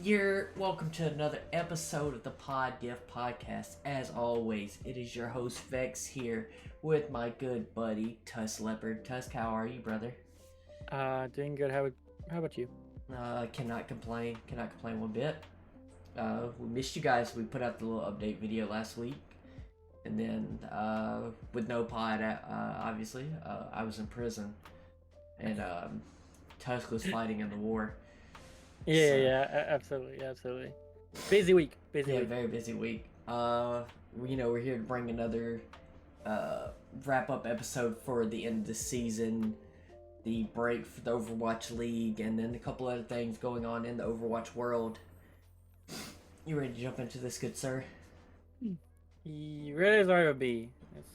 You're welcome to another episode of the Pod-Diff podcast. As always, it is your host Vex here with my good buddy Tusk Leopard. Tusk, how are you, brother? Doing good. How about you? Cannot complain. Cannot complain one bit. We missed you guys. We put out the little update video last week, and then with no pod, obviously, I was in prison, and Tusk was fighting in the war. Yeah, absolutely. Busy week. Very busy week. We're here to bring another wrap up episode for the end of the season, the break for the Overwatch League, and then a couple other things going on in the Overwatch world. You ready to jump into this, good sir? You ready as I would be. Let's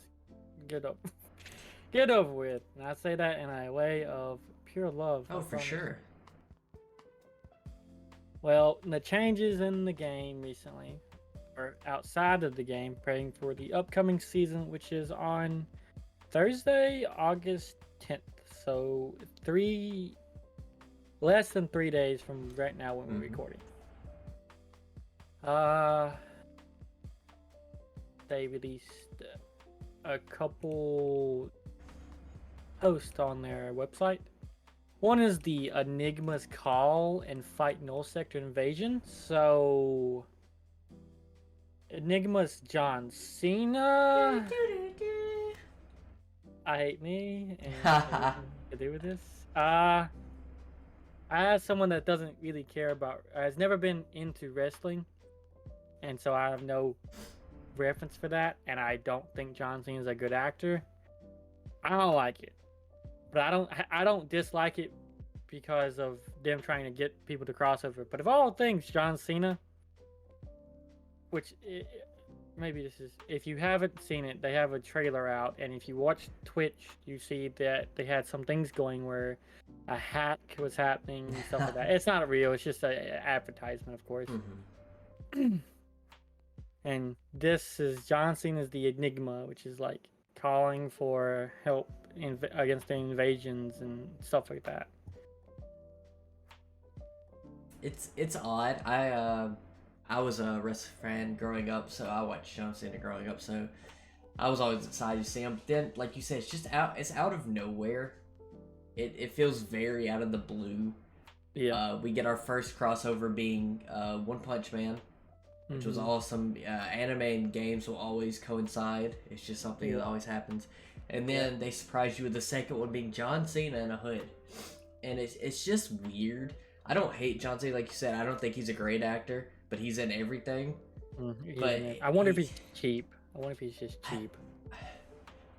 get over with. And I say that in a way of pure love. Oh, for sure. Well, the changes in the game recently, or outside of the game, praying for the upcoming season, which is on Thursday, August 10th. So less than 3 days from right now when we're recording. They released a couple posts on their website. One is the Enigma's Call and Fight Null Sector Invasion. So, Enigma's John Cena. I hate me and to do with this. I as someone that doesn't really care about, has never been into wrestling, and so I have no reference for that. And I don't think John Cena is a good actor. I don't like it. But I don't dislike it because of them trying to get people to cross over. But of all things, John Cena, maybe this is, if you haven't seen it, they have a trailer out, and if you watch Twitch, you see that they had some things going where a hack was happening and stuff like that. It's not real, it's just an advertisement, of course. And this is John Cena's the Enigma, which is like calling for help against the invasions and stuff like that. It's odd. I was a wrestling fan growing up, so I watched John Cena growing up, so I was always excited to see him. But then, like you said, it's out of nowhere. It feels very out of the blue. Yeah. We get our first crossover being One Punch Man, which was awesome. Anime and games will always coincide. It's just something that always happens. And then they surprise you with the second one being John Cena in a hood. And it's just weird. I don't hate John Cena, like you said. I don't think he's a great actor, but he's in everything. But I wonder if he's cheap. I wonder if he's just cheap.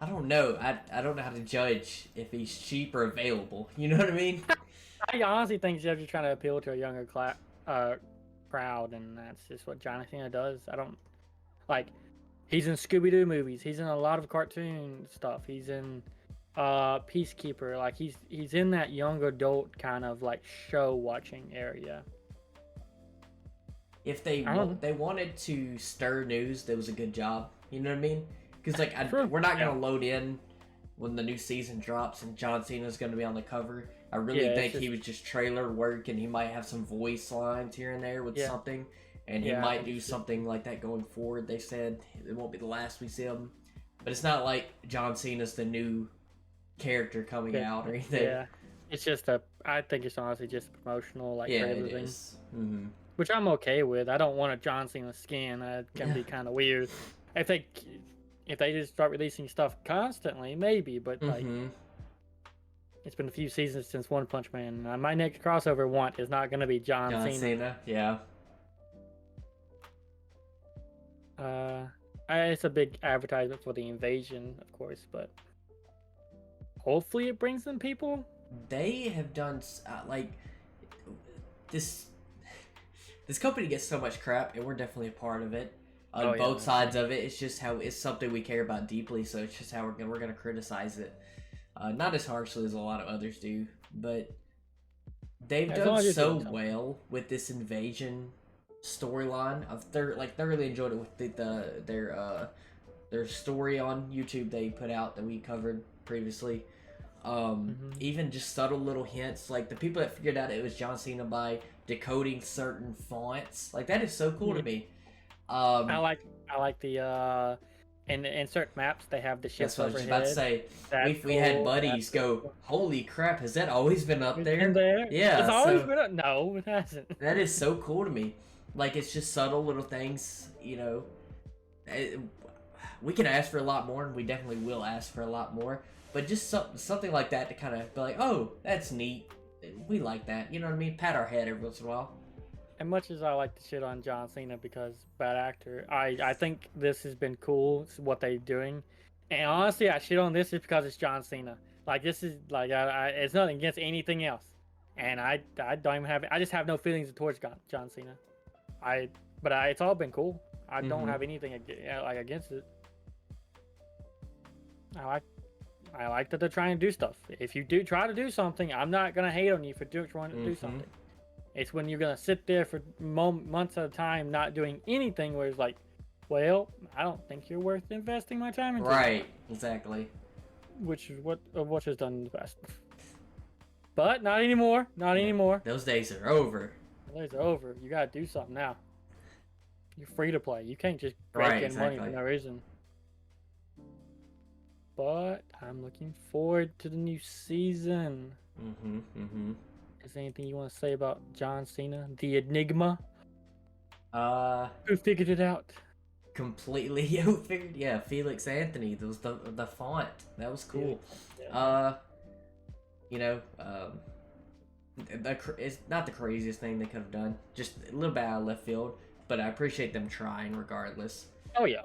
I don't know. I don't know how to judge if he's cheap or available. You know what I mean? I honestly think he's just trying to appeal to a younger crowd, and that's just what John Cena does. I don't like. He's in Scooby-Doo movies. He's in a lot of cartoon stuff. He's in Peacekeeper. Like he's in that young adult kind of like show watching area. If they wanted to stir news, that was a good job. You know what I mean? Because like we're not gonna load in when the new season drops and John Cena's gonna be on the cover. I really think he was just trailer work, and he might have some voice lines here and there with something, and he might do something like that going forward. They said it won't be the last we see him, but it's not like John Cena's the new character coming out or anything. Yeah, it's just I think it's honestly just a promotional trailer thing. Mm-hmm. Which I'm okay with. I don't want a John Cena skin. That can be kind of weird. I think if they just start releasing stuff constantly, maybe. But like, it's been a few seasons since One Punch Man. My next crossover want is not going to be John Cena. Yeah. It's a big advertisement for the invasion, of course, but hopefully it brings them people. They have done this. This company gets so much crap, and we're definitely a part of it. On both sides of it, it's just how it's something we care about deeply. So it's just how we're gonna criticize it, not as harshly as a lot of others do, but they've done so well with this invasion storyline. I've thoroughly enjoyed it with their story on YouTube they put out that we covered previously. Even just subtle little hints, like the people that figured out it was John Cena by decoding certain fonts, like that is so cool to me. I like the in certain maps they have the ships that's what overhead. I was just about to say. We had buddies go, holy crap, has that always been up there? Yeah, it's always been up. No, it hasn't. That is so cool to me. Like, it's just subtle little things, you know. We can ask for a lot more, and we definitely will ask for a lot more. But just something like that to kind of be like, oh, that's neat. We like that. You know what I mean? Pat our head every once in a while. As much as I like to shit on John Cena because bad actor, I think this has been cool, what they're doing. And honestly, I shit on this just because it's John Cena. Like, this is, like, it's nothing against anything else. And I don't even have, I just have no feelings towards John Cena. It's all been cool. I don't have anything against it. I like that they're trying to do stuff. If you do try to do something, I'm not gonna hate on you for trying to do something. It's when you're gonna sit there for months at a time not doing anything, where it's like, well, I don't think you're worth investing my time into. Right, exactly. Which is what has done in the past. But not anymore. Not anymore. Those days are over. Those days are over. You gotta do something now. You're free to play. You can't just break in money for no reason. But I'm looking forward to the new season. Is there anything you want to say about John Cena, the Enigma? Who figured it out? Completely. Who figured? Yeah, Felix Anthony. That was the font. That was cool. Yeah. You know, it's not the craziest thing they could have done. Just a little bit out of left field, but I appreciate them trying regardless. Oh yeah.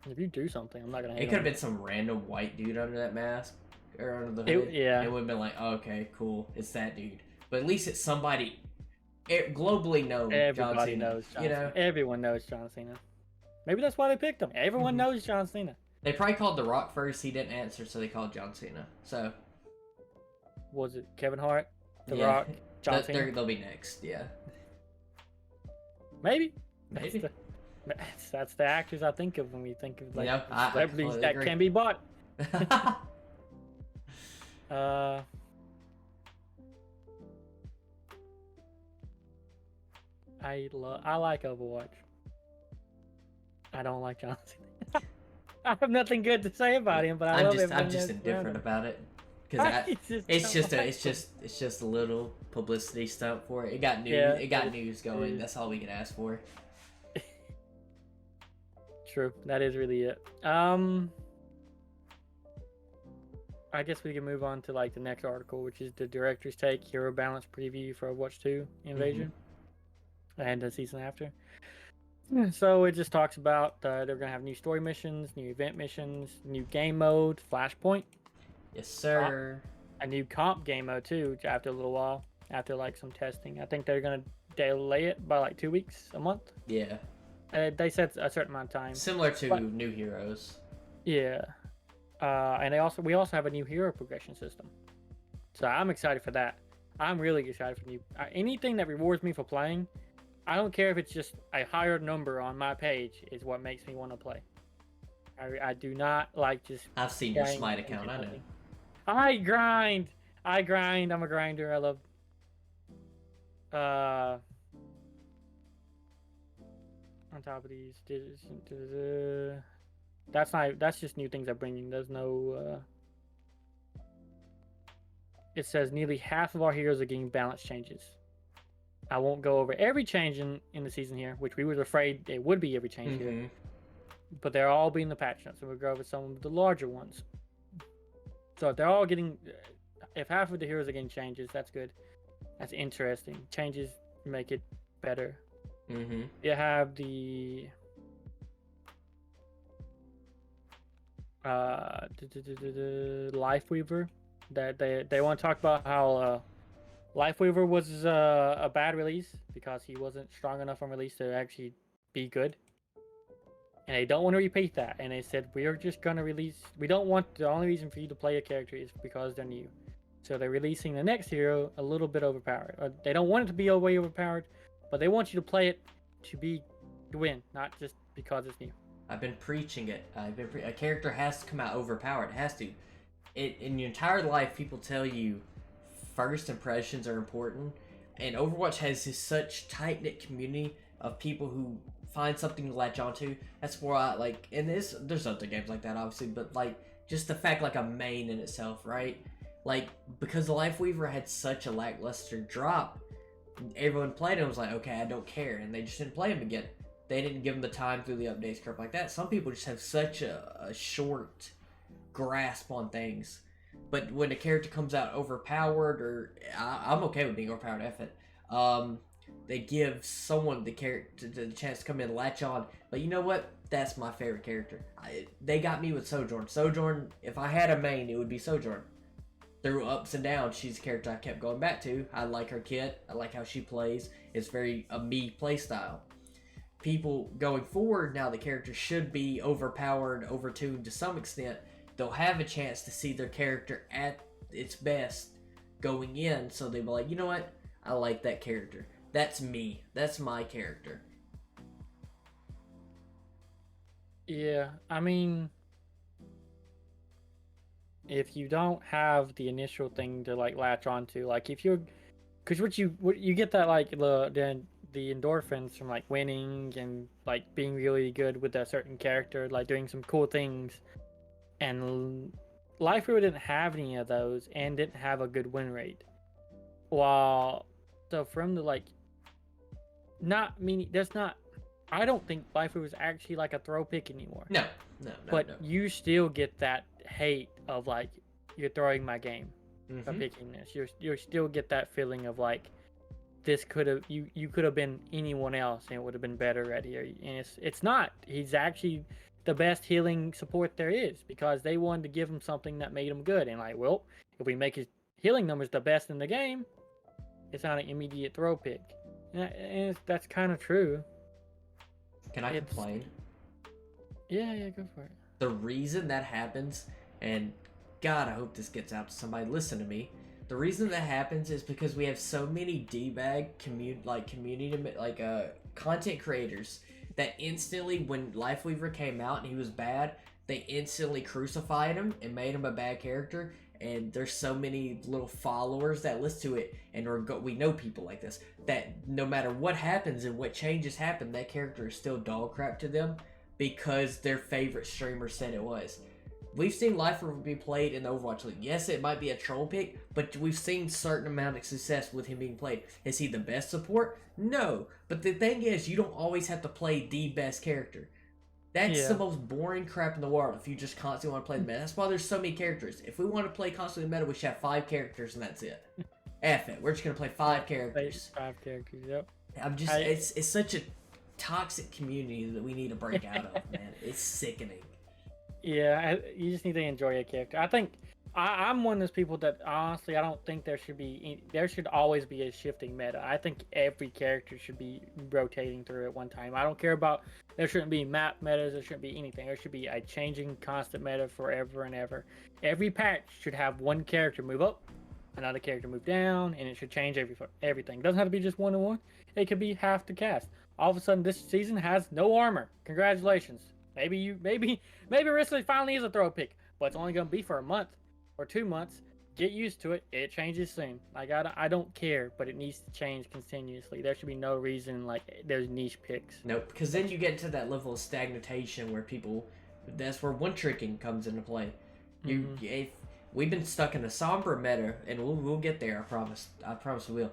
If you do something, I'm not gonna hate. It could have been some random white dude under that mask or under the hood. It would have been like, oh, okay, cool, it's that dude. But at least it's somebody globally known. Everybody knows John Cena. You know? Everyone knows John Cena. Maybe that's why they picked him. Everyone knows John Cena. They probably called The Rock first. He didn't answer, so they called John Cena. So was it Kevin Hart, The Rock, John Cena? They'll be next. Yeah. Maybe. That's the actors I think of when we think of like celebrities that can be bought. I like Overwatch. I don't like John Cena. I have nothing good to say about him, but I'm just indifferent about it because it's just a little publicity stunt for it. It got news. Yeah, it got news going. That's all we can ask for. True. That is really it. I guess we can move on to like the next article, which is the director's take, hero balance preview for Overwatch 2 Invasion and the season after. So it just talks about they're going to have new story missions, new event missions, new game mode, Flashpoint. Yes, sir. A new comp game mode too, after a little while, after like some testing. I think they're going to delay it by like 2 weeks, a month. Yeah. They said a certain amount of time. Similar to New Heroes. Yeah. And we also have a new hero progression system. So I'm excited for that. I'm really excited for anything that rewards me for playing. I don't care if it's just a higher number on my page is what makes me want to play. I do not like just... I've seen your Smite account, I know. I grind. I'm a grinder. I love... on top of these... That's just new things I'm bringing. There's no... It says nearly half of our heroes are getting balance changes. I won't go over every change in the season here, which we were afraid it would be every change here. But they're all being the patch notes, so we'll go over some of the larger ones. So if they're all getting... If half of the heroes are getting changes, that's good. That's interesting. Changes make it better. You have the... Lifeweaver. That they want to talk about how Lifeweaver was a bad release because he wasn't strong enough on release to actually be good, and they don't want to repeat that. And they said we are just gonna release. We don't want the only reason for you to play a character is because they're new, so they're releasing the next hero a little bit overpowered. They don't want it to be way overpowered, but they want you to play it to win, not just because it's new. I've been preaching it. A character has to come out overpowered. It has to. in your entire life, people tell you first impressions are important, and Overwatch has this such tight knit community of people who find something to latch onto. That's why I like, and there's other games like that obviously, but like just the fact like a main in itself, right? Like because the Life Weaver had such a lackluster drop, everyone played it and was like, okay, I don't care, and they just didn't play him again. They didn't give him the time through the updates curve like that. Some people just have such a short grasp on things. But when a character comes out overpowered, or I'm okay with being overpowered, F it. They give someone the chance to come in and latch on. But you know what? That's my favorite character. They got me with Sojourn. Sojourn, if I had a main, it would be Sojourn. Through ups and downs, she's a character I kept going back to. I like her kit. I like how she plays. It's very a me play style. People going forward, now the character should be overpowered, overtuned to some extent. They'll have a chance to see their character at its best going in, so they'll be like, you know what? I like that character. That's me. That's my character. Yeah, I mean, if you don't have the initial thing to like latch onto, like if you're, because what you get that like the endorphins from like winning and like being really good with a certain character, like doing some cool things, and Life Weaver didn't have any of those and didn't have a good win rate. While so from the like, not meaning there's not. I don't think Life Weaver is actually like a throw pick anymore. No. But you still get that hate of like you're throwing my game by picking this. You still get that feeling of like this could have you could have been anyone else and it would have been better right here. And it's not. He's actually the best healing support there is because they wanted to give him something that made him good. And like, well, if we make his healing numbers the best in the game, it's not an immediate throw pick. And that's kind of true. Can I complain? Yeah, go for it. The reason that happens, and God, I hope this gets out to somebody. Listen to me. The reason that happens is because we have so many d-bag community content creators that instantly, when Life Weaver came out and he was bad, they instantly crucified him and made him a bad character. And there's so many little followers that listen to it, and we know people like this, that no matter what happens and what changes happen, that character is still dog crap to them because their favorite streamer said it was. We've seen Life Weaver be played in the Overwatch League. Yes, it might be a troll pick, but we've seen certain amount of success with him being played. Is he the best support? No. But the thing is, you don't always have to play the best character. That's the most boring crap in the world if you just constantly want to play the meta. That's why there's so many characters. If we want to play constantly meta, we should have 5 characters and that's it. F it. We're just going to play 5 characters. 5 characters, yep. It's such a toxic community that we need to break out of, man. It's sickening. Yeah, you just need to enjoy a character. I think I'm one of those people that honestly I don't think there should always be a shifting meta. I think every character should be rotating through at one time. I don't care about there shouldn't be map metas. There shouldn't be anything. There should be a changing constant meta forever and ever. Every patch should have one character move up, another character move down, and it should change everything. It doesn't have to be just 1-on-1. It could be half the cast. All of a sudden, this season has no armor. Congratulations. Maybe Risley finally is a throw pick, but it's only going to be for a month or 2 months. Get used to it. It changes soon. Like I don't care, but it needs to change continuously. There should be no reason like there's niche picks. Nope, because then you get to that level of stagnation where that's where one tricking comes into play. If we've been stuck in a Sombra meta, and we'll get there. I promise we will.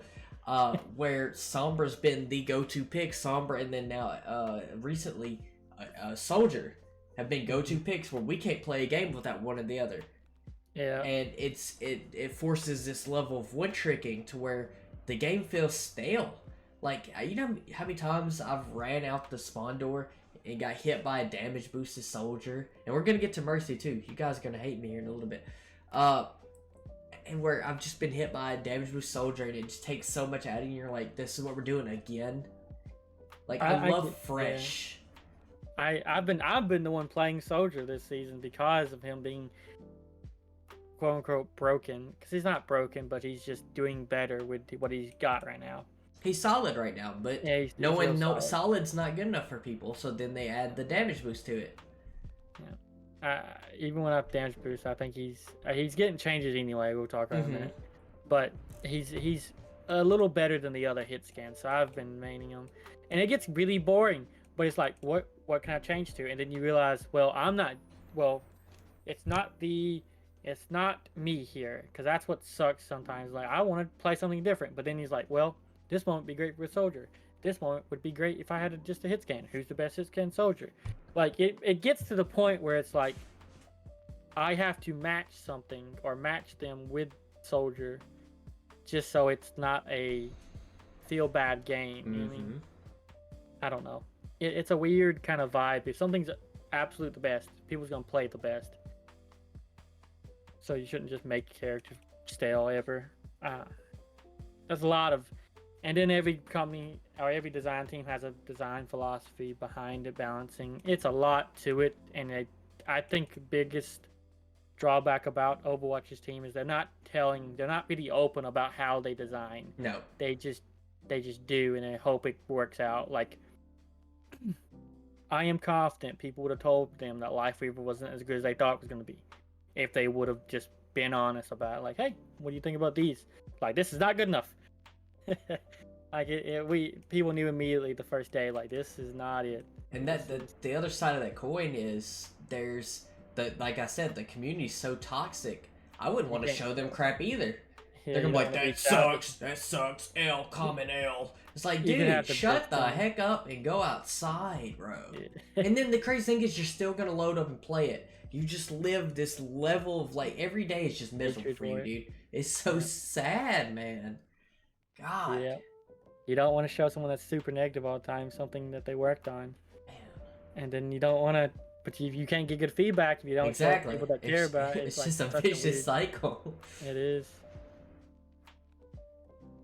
Where Sombra's been the go-to pick, Sombra, and then now recently. Soldier have been go-to picks where we can't play a game without one or the other. Yeah. And it forces this level of one tricking to where the game feels stale. Like, you know how many times I've ran out the spawn door and got hit by a damage boosted soldier? And we're gonna get to Mercy too. You guys are gonna hate me here in a little bit. And where I've just been hit by a damage boost soldier and it just takes so much out of you. You're like, this is what we're doing again. Like, I love fresh. Yeah. I've been the one playing Soldier this season because of him being quote unquote broken. Because he's not broken, but he's just doing better with what he's got right now. He's solid right now, but solid's not good enough for people. So then they add the damage boost to it. Yeah. even when I've damage boost, I think he's getting changes anyway. We'll talk about in a minute, but he's a little better than the other hit scans. So I've been maining him, and it gets really boring. But it's like, what can I change to? And then you realize, well, it's not me here, because that's what sucks sometimes. Like, I want to play something different, but then he's like, well, this one would be great for a soldier. This one would be great if I had just a hit scan. Who's the best hit scan soldier? Like, it gets to the point where it's like, I have to match something or match them with soldier just so it's not a feel bad game. You know what I mean? I don't know. It's a weird kind of vibe. If something's absolute the best, people's gonna play it the best. So you shouldn't just make characters stale ever. There's a lot of, and then every company or every design team has a design philosophy behind it, balancing. It's a lot to it, and I think the biggest drawback about Overwatch's team is they're not really open about how they design. No. They just do, and they hope it works out. Like, I am confident people would have told them that Lifeweaver wasn't as good as they thought it was going to be if they would have just been honest about it. Like, hey, what do you think about these? Like, this is not good enough. Like, people knew immediately the first day, like, this is not it. And the other side of that coin is like I said, the community's so toxic. I wouldn't want to show them crap either. Yeah, they're gonna be like, that sucks, L, common L. It's like, dude, shut the heck up and go outside, bro. Yeah. And then the crazy thing is you're still gonna load up and play it. You just live this level of, like, every day is just miserable for you, dude. It's so sad, man. God. Yeah. You don't want to show someone that's super negative all the time something that they worked on. Man. And then you don't want to, but you can't get good feedback if you don't show people that care about it. It's just a vicious cycle. It is.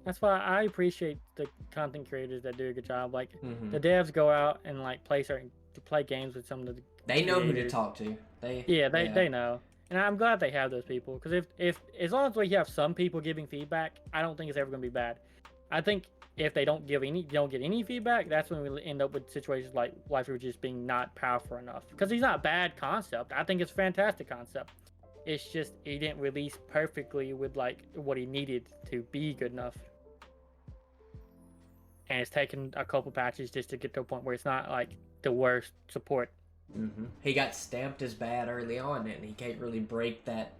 That's why I appreciate the content creators that do a good job. Like, the devs go out and, like, play games with some of the They know who to talk to. They know. And I'm glad they have those people, because if as long as we have some people giving feedback, I don't think it's ever going to be bad. I think if they don't get any feedback, that's when we end up with situations like Lifeweaver just being not powerful enough. Because he's not a bad concept. I think it's a fantastic concept. It's just he didn't release perfectly with, like, what he needed to be good enough. And it's taken a couple patches just to get to a point where it's not, like, the worst support. He got stamped as bad early on, and he can't really break that.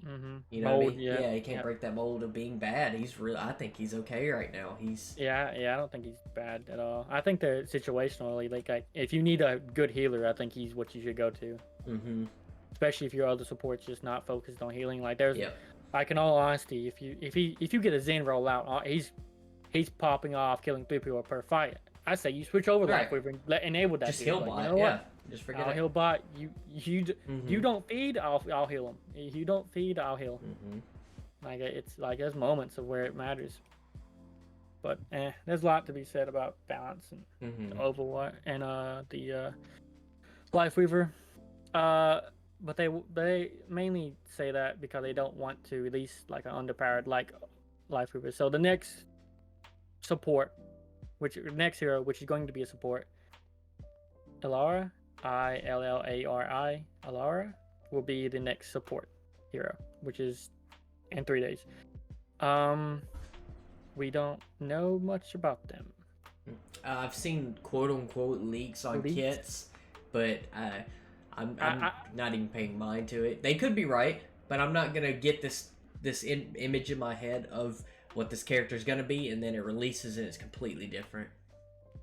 You know mold, what I mean? Yeah, he can't break that mold of being bad. I think he's okay right now. I don't think he's bad at all. I think they're situationally, like if you need a good healer, I think he's what you should go to. Especially if your other support's just not focused on healing. Like, there's, like, in all honesty, if you get a Zen roll out, he's popping off, killing 3 people per fight. I say you switch over Lifeweaver and enable that. Just heal like, bot, you know what? Just forget I'll heal bot. You don't feed, I'll heal him. You don't feed, I'll heal. Like, it's like, there's moments of where it matters. But there's a lot to be said about balance and Overwatch and the Lifeweaver. But they mainly say that because they don't want to release, like, an underpowered like Lifeweaver. So the next support, next hero, which is going to be a support, Illara, Illari, Illara, will be the next support hero, which is in 3 days. We don't know much about them. I've seen quote-unquote leaks on kits, but I'm not even paying mind to it. They could be right, but I'm not gonna get this image in my head of what this character is gonna be, and then it releases and it's completely different.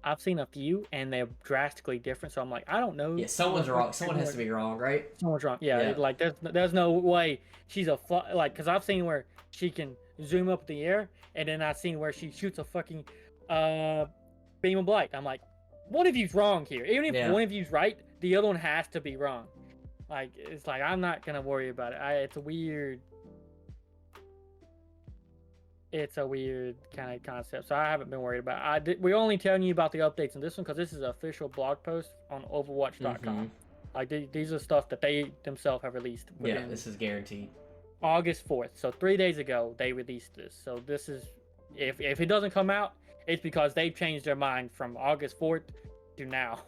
I've seen a few and they're drastically different, so I'm like, I don't know. Yeah, someone's wrong. Someone has to be wrong, right? Someone's wrong. Yeah. Like, there's no way she's like, because I've seen where she can zoom up in the air, and then I've seen where she shoots a fucking beam of light. I'm like, one of you's wrong here. Even if one of you's right, the other one has to be wrong. Like, it's like, I'm not gonna worry about it. It's a weird kind of concept, so I haven't been worried about it. We're only telling you about the updates in this one because this is an official blog post on Overwatch.com. Like, these are stuff that they themselves have released. Yeah, this is guaranteed. August 4th, so 3 days ago they released this. So this is, if it doesn't come out, it's because they've changed their mind from August 4th to now,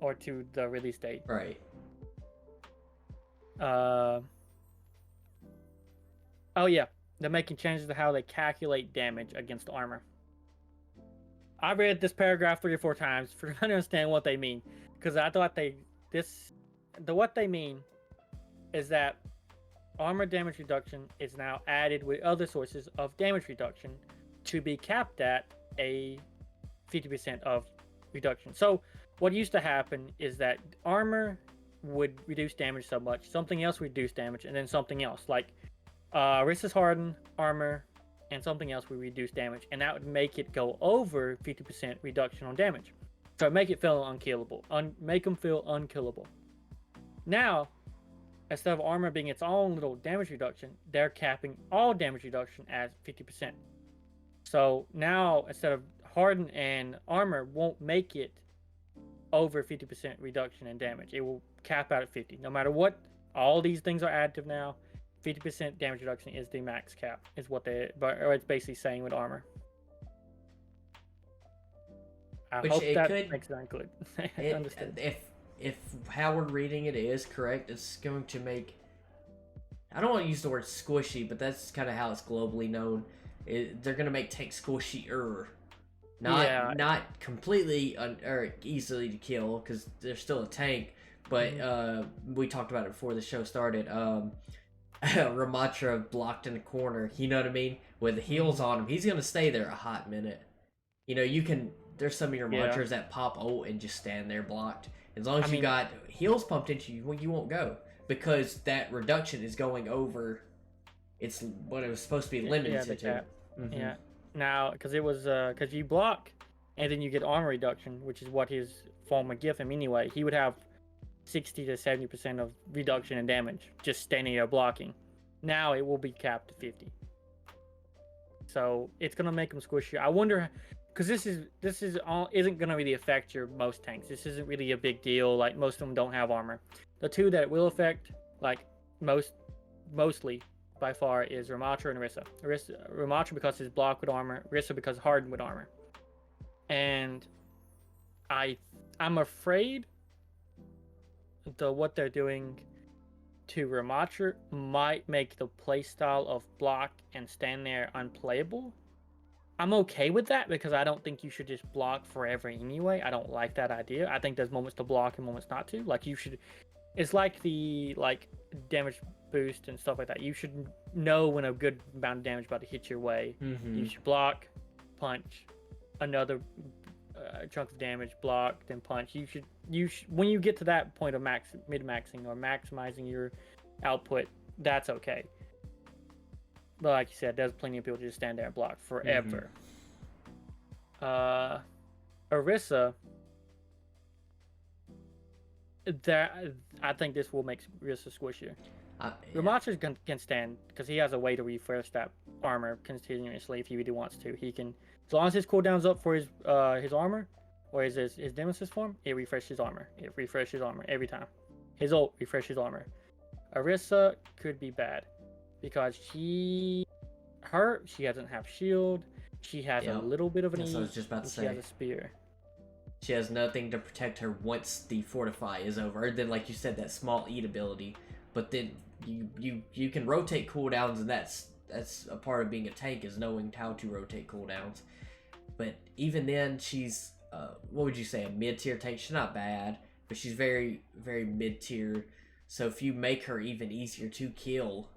or to the release date. Right. Uh, oh yeah, they're making changes to how they calculate damage against armor. I read this paragraph 3 or 4 times for to understand what they mean, because I thought what they mean is that armor damage reduction is now added with other sources of damage reduction to be capped at a 50% of reduction. So what used to happen is that armor would reduce damage so much, something else would reduce damage, and then something else like resist harden, armor, and something else would reduce damage, and that would make it go over 50% reduction on damage. So make it feel unkillable, make them feel unkillable. Now, instead of armor being its own little damage reduction, they're capping all damage reduction at 50%. So now, instead of harden and armor won't make it over 50% reduction in damage. It will cap out at 50. No matter what, all these things are additive now. 50% damage reduction is the max cap, is what or it's basically saying with armor. I hope that makes it unclear. If how we're reading it is correct, it's going to make, I don't want to use the word squishy, but that's kind of how it's globally known. They're going to make tanks squishier. Not completely or easily to kill, because they're still a tank, but we talked about it before the show started. Ramatra blocked in the corner, you know what I mean? With the heals on him, he's going to stay there a hot minute. You know, there's some of your Ramachas that pop ult and just stand there blocked. As long as you got heals pumped into you, you won't go, because that reduction is going over. It's what it was supposed to be limited to. Yeah. Now, because it was because you block, and then you get armor reduction, which is what his form would give him anyway. He would have 60 to 70% of reduction in damage just standing there blocking. Now it will be capped to 50. So it's gonna make him squishy. I wonder, because this isn't gonna really affect your most tanks. This isn't really a big deal. Like, most of them don't have armor. The two that it will affect, like mostly by far, is Ramatra and Orisa. Ramatra because it's blocked with armor, Orisa because hardened with armor. And I'm afraid what they're doing to Ramatra might make the playstyle of block and stand there unplayable. I'm okay with that, because I don't think you should just block forever anyway. I don't like that idea. I think there's moments to block and moments not to. Like, you should, it's like the damage boost and stuff like that. You should know when a good amount of damage is about to hit your way. You should block, punch, another chunk of damage, block, then punch. You should when you get to that point of mid-maxing or maximizing your output, that's okay. But like you said, there's plenty of people who just stand there and block forever. Orisa, I think this will make Orisa squishier. Ramatra can stand, because he has a way to refresh that armor continuously if he really wants to. He can, as long as his cooldown's up for his armor, or his Nemesis form, it refreshes armor. It refreshes armor every time. His ult refreshes armor. Orisa could be bad, because she doesn't have shield. She has a little bit of an E. I was just about to say. She has a spear. She has nothing to protect her once the fortify is over. Then, like you said, that small eat ability. But then you can rotate cooldowns, and that's a part of being a tank, is knowing how to rotate cooldowns. But even then, she's what would you say, a mid-tier tank? She's not bad, but she's very, very mid-tier. So if you make her even easier to kill,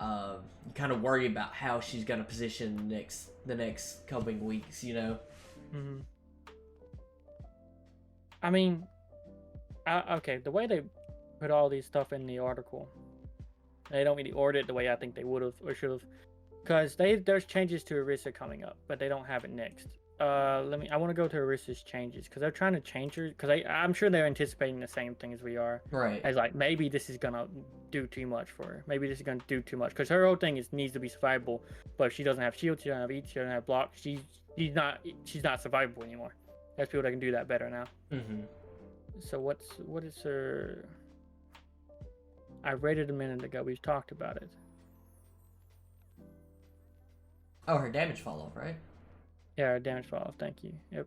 you kind of worry about how she's gonna position the next coming weeks, you know. I mean, okay, the way they put all these stuff in the article, they don't really order it the way I think they would have or should have, because there's changes to Orisa coming up, but they don't have it next. I want to go to Orisa's changes, because they're trying to change her, because I'm sure they're anticipating the same thing as we are. Right. As like, maybe this is gonna do too much for her. Maybe this is gonna do too much, because her whole thing needs to be survivable. But if she doesn't have shield, she doesn't have eat, she doesn't have block, she's not survivable anymore. There's people that can do that better now. So what is her? I read it a minute ago. We've talked about it. Oh, her damage fall off, right? Yeah, her damage fall off. Thank you. Yep.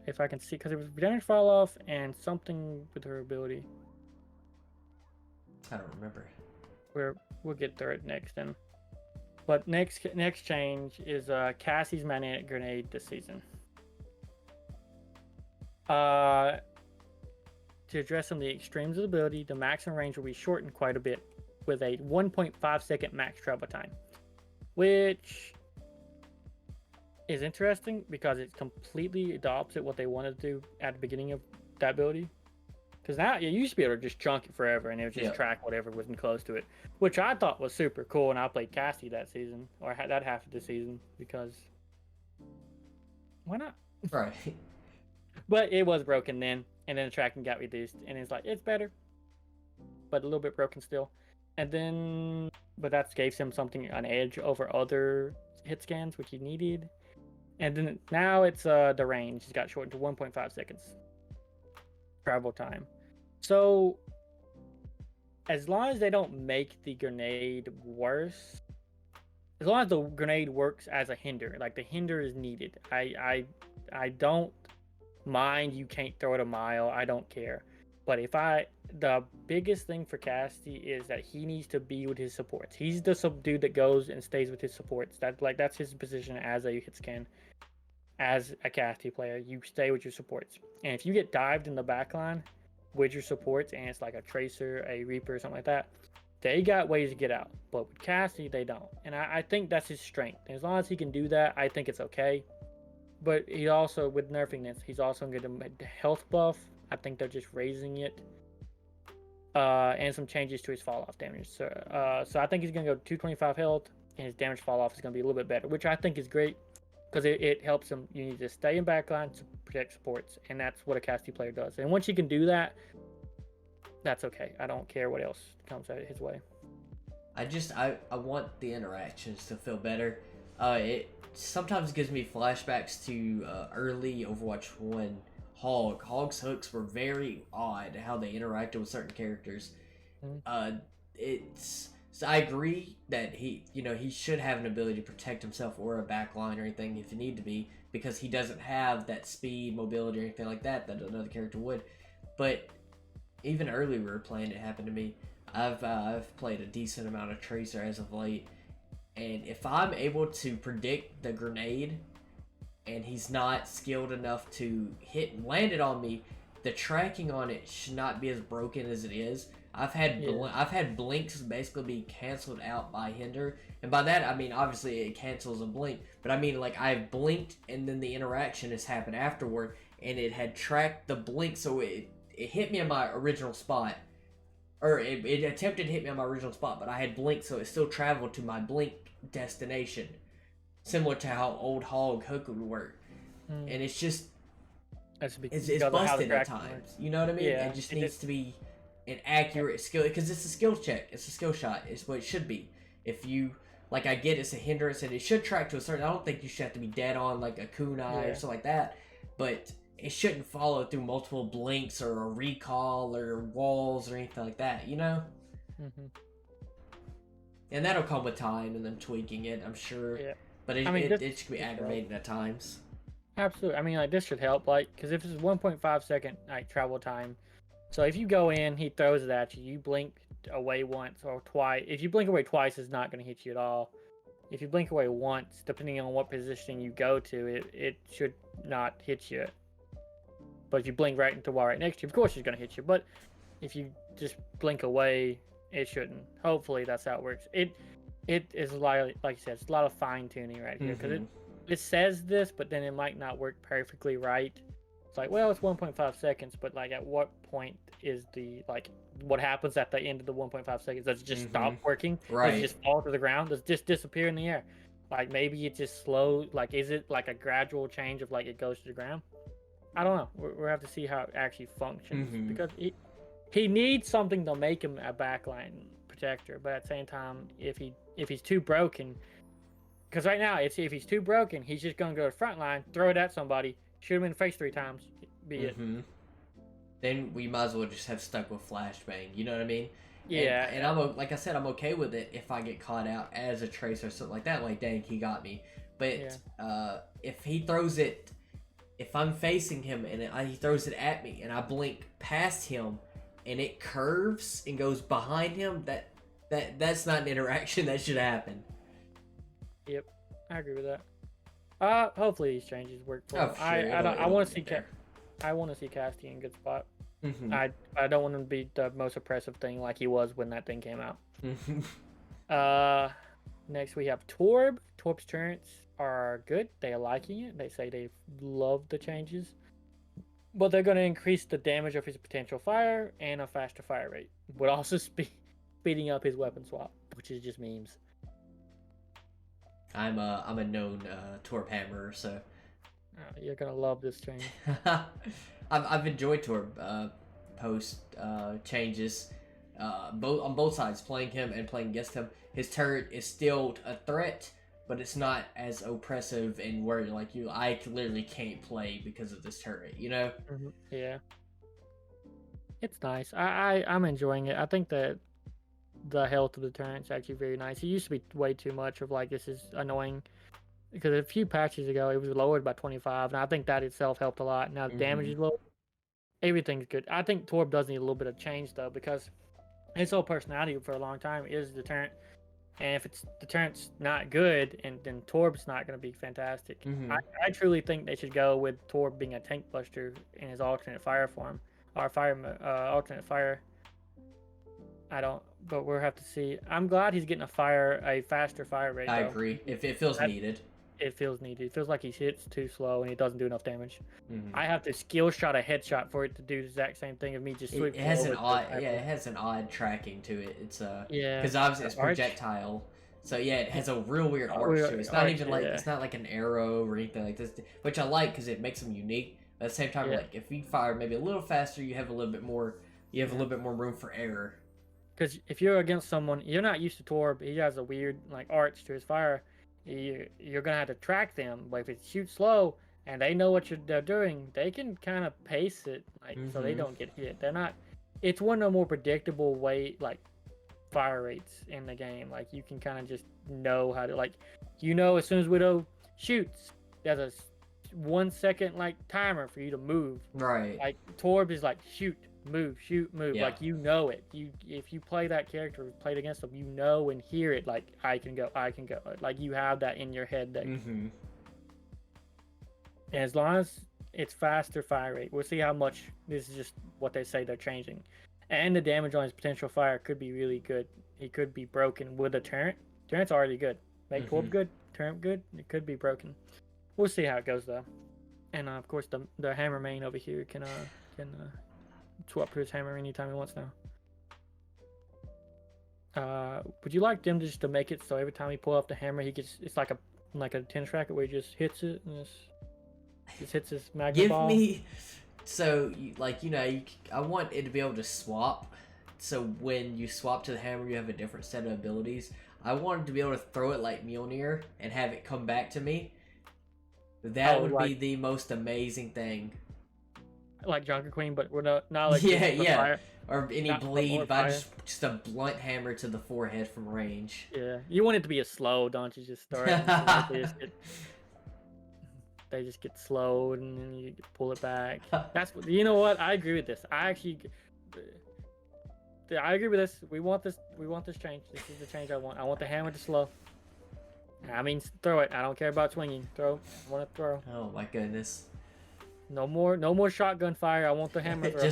If I can see, because it was damage fall off and something with her ability. I don't remember. We'll get through it next then. But next change is Cassie's magnetic grenade this season. To address some of the extremes of the ability, the maximum range will be shortened quite a bit with a 1.5 second max travel time, which is interesting because it's completely the opposite what they wanted to do at the beginning of that ability. Because now you used to be able to just chunk it forever and it would just track whatever wasn't close to it, which I thought was super cool. And I played Cassie that season, or that half of the season, because why not? Right. But it was broken then, and then the tracking got reduced, and it's like, it's better, but a little bit broken still. And then, but that gave him an edge over other hit scans, which he needed. And then now it's the range. It's got shortened to 1.5 seconds travel time. So, as long as they don't make the grenade worse, as long as the grenade works as a hinder, like the hinder is needed, I don't mind you can't throw it a mile. I don't care. But the biggest thing for Cassie is that he needs to be with his supports. He's the dude that goes and stays with his supports. That's his position as a hit scan. As a Cassie player, you stay with your supports. And if you get dived in the backline with your supports, and it's like a Tracer, a Reaper, or something like that, they got ways to get out. But with Cassie, they don't. And I think that's his strength. And as long as he can do that, I think it's okay. But he also, with nerfing this, he's also going to get a health buff. I think they're just raising it. And some changes to his fall-off damage. So I think he's going to go 225 health, and his damage fall-off is going to be a little bit better, which I think is great. Because it helps him. You need to stay in backline to protect supports, and that's what a Cassie player does. And once you can do that, that's okay. I don't care what else comes his way. I want the interactions to feel better. It sometimes gives me flashbacks to early Overwatch 1 Hog. Hog's hooks were very odd how they interacted with certain characters. So I agree that he should have an ability to protect himself or a backline or anything if you need to be, because he doesn't have that speed, mobility, or anything like that another character would. But even early we were playing, it happened to me. I've played a decent amount of Tracer as of late, and if I'm able to predict the grenade and he's not skilled enough to hit and land it on me, the tracking on it should not be as broken as it is. I've had blinks basically be canceled out by hinder, and by that I mean obviously it cancels a blink, but I mean like I've blinked and then the interaction has happened afterward, and it had tracked the blink, so it hit me in my original spot, or it attempted to hit me on my original spot, but I had blinked, so it still traveled to my blink destination, similar to how old Hog hook would work. And it's just it's busted at times. You know what I mean? Yeah, it just needs to be an accurate skill, because it's a skill check. It's a skill shot. It's what it should be. If you, like, I get it's a hindrance and it should track to a certain, I don't think you should have to be dead on like a kunai or something like that, but it shouldn't follow through multiple blinks or a recall or walls or anything like that, you know? And that'll come with time and then tweaking it, I'm sure. Yeah. But it should be aggravating at times. Absolutely. I mean, like, this should help, like, because if it's 1.5 second like travel time, so if you go in, he throws it at you, you blink away once or twice. If you blink away twice, it's not going to hit you at all. If you blink away once, depending on what position you go to, it should not hit you. But if you blink right into the wall right next to you, of course it's going to hit you. But if you just blink away, it shouldn't. Hopefully that's how it works. It is a lot, like you said, it's a lot of fine tuning right here, because it says this, but then it might not work perfectly right. It's like, well, it's 1.5 seconds, but like at what point is what happens at the end of the 1.5 seconds? Does it just stop working? Right. Does it just fall to the ground? Does it just disappear in the air? Like maybe it just slows, like is it like a gradual change of like it goes to the ground? I don't know. We'll have to see how it actually functions, because he needs something to make him a backline protector, but at the same time, if he's too broken, because right now if he's too broken, he's just gonna go to the front line, throw it at somebody, shoot him in the face 3 times, be it. Then we might as well just have stuck with flashbang. You know what I mean? Yeah. And I'm like I said, I'm okay with it if I get caught out as a Tracer or something like that. Like, dang, he got me. But if he throws it, if I'm facing him and he throws it at me and I blink past him and it curves and goes behind him, that's not an interaction that should happen. Yep, I agree with that. Hopefully these changes work for him. Sure, I want to see I want to see Casty in a good spot. Mm-hmm. I don't want him to be the most oppressive thing like he was when that thing came out. Mm-hmm. Next we have Torb. Torb's turrets are good. They are liking it. They say they love the changes. But they're going to increase the damage of his potential fire and a faster fire rate. But also speeding up his weapon swap, which is just memes. I'm a known Torb hammerer, so you're gonna love this change. I've enjoyed Torb post changes on both sides, playing him and playing against him. His turret is still a threat, but it's not as oppressive and where like I literally can't play because of this turret, you know? Mm-hmm. Yeah, it's nice. I'm enjoying it. I think that the health of the turret's actually very nice. It used to be way too much of like, this is annoying, because a few patches ago it was lowered by 25, and I think that itself helped a lot. Now the damage is low. Everything's good. I think Torb does need a little bit of change though, because his whole personality for a long time is the turret. And if the turret's not good, and then Torb's not going to be fantastic. I truly think they should go with Torb being a tank buster in his alternate fire form, or alternate fire. I don't, but we'll have to see. I'm glad he's getting a faster fire rate. I agree. If it feels needed. It feels needed. It feels like he hits too slow and he doesn't do enough damage. I have to skill shot a headshot for it to do the exact same thing of me just sweeping. It has an odd tracking to it. It's because obviously it's projectile. So yeah, it has a real weird arch to it. It's not even like it's not like an arrow or anything like this, which I like because it makes them unique. But at the same time, like if you fire maybe a little faster, you have a little bit more room for error. Because if you're against someone, you're not used to Torb. He has a weird like arch to his fire. You're gonna have to track them. But if it shoots slow and they know what they're doing, they can kind of pace it so they don't get hit. They're not. It's one of the more predictable fire rates in the game. Like you can kind of just know how to as soon as Widow shoots, there's a 1 second timer for you to move. Right. Like Torb is like shoot, move, shoot, move. Yeah. Like you know it. If you play that character, played against them, you know and hear it. Like I can go. Like you have that in your head. That and as long as it's faster fire rate, we'll see how much. This is just what they say they're changing, and the damage on his potential fire could be really good. He could be broken with a turret. Turret's already good. Make Torb good, turret good. It could be broken. We'll see how it goes though. And of course the hammer main over here can swap to his hammer anytime he wants now. Would you like them just to make it so every time he pull off the hammer, it's like a tennis racket where he just hits it and just hits his magnet ball? I want it to be able to swap. So when you swap to the hammer, you have a different set of abilities. I wanted to be able to throw it like Mjolnir and have it come back to me. That would be the most amazing thing. Like Junker Queen, but we're not like fire. Or any bleed by just a blunt hammer to the forehead from range. Yeah, you want it to be a slow, don't you? Just start. They just get slowed and then you pull it back. That's you know what? I agree with this. I agree with this. We want this change. This is the change I want. I want the hammer to slow. I mean, throw it. I don't care about swinging. Throw. I want to throw. Oh my goodness. No more shotgun fire. I want the hammer throw.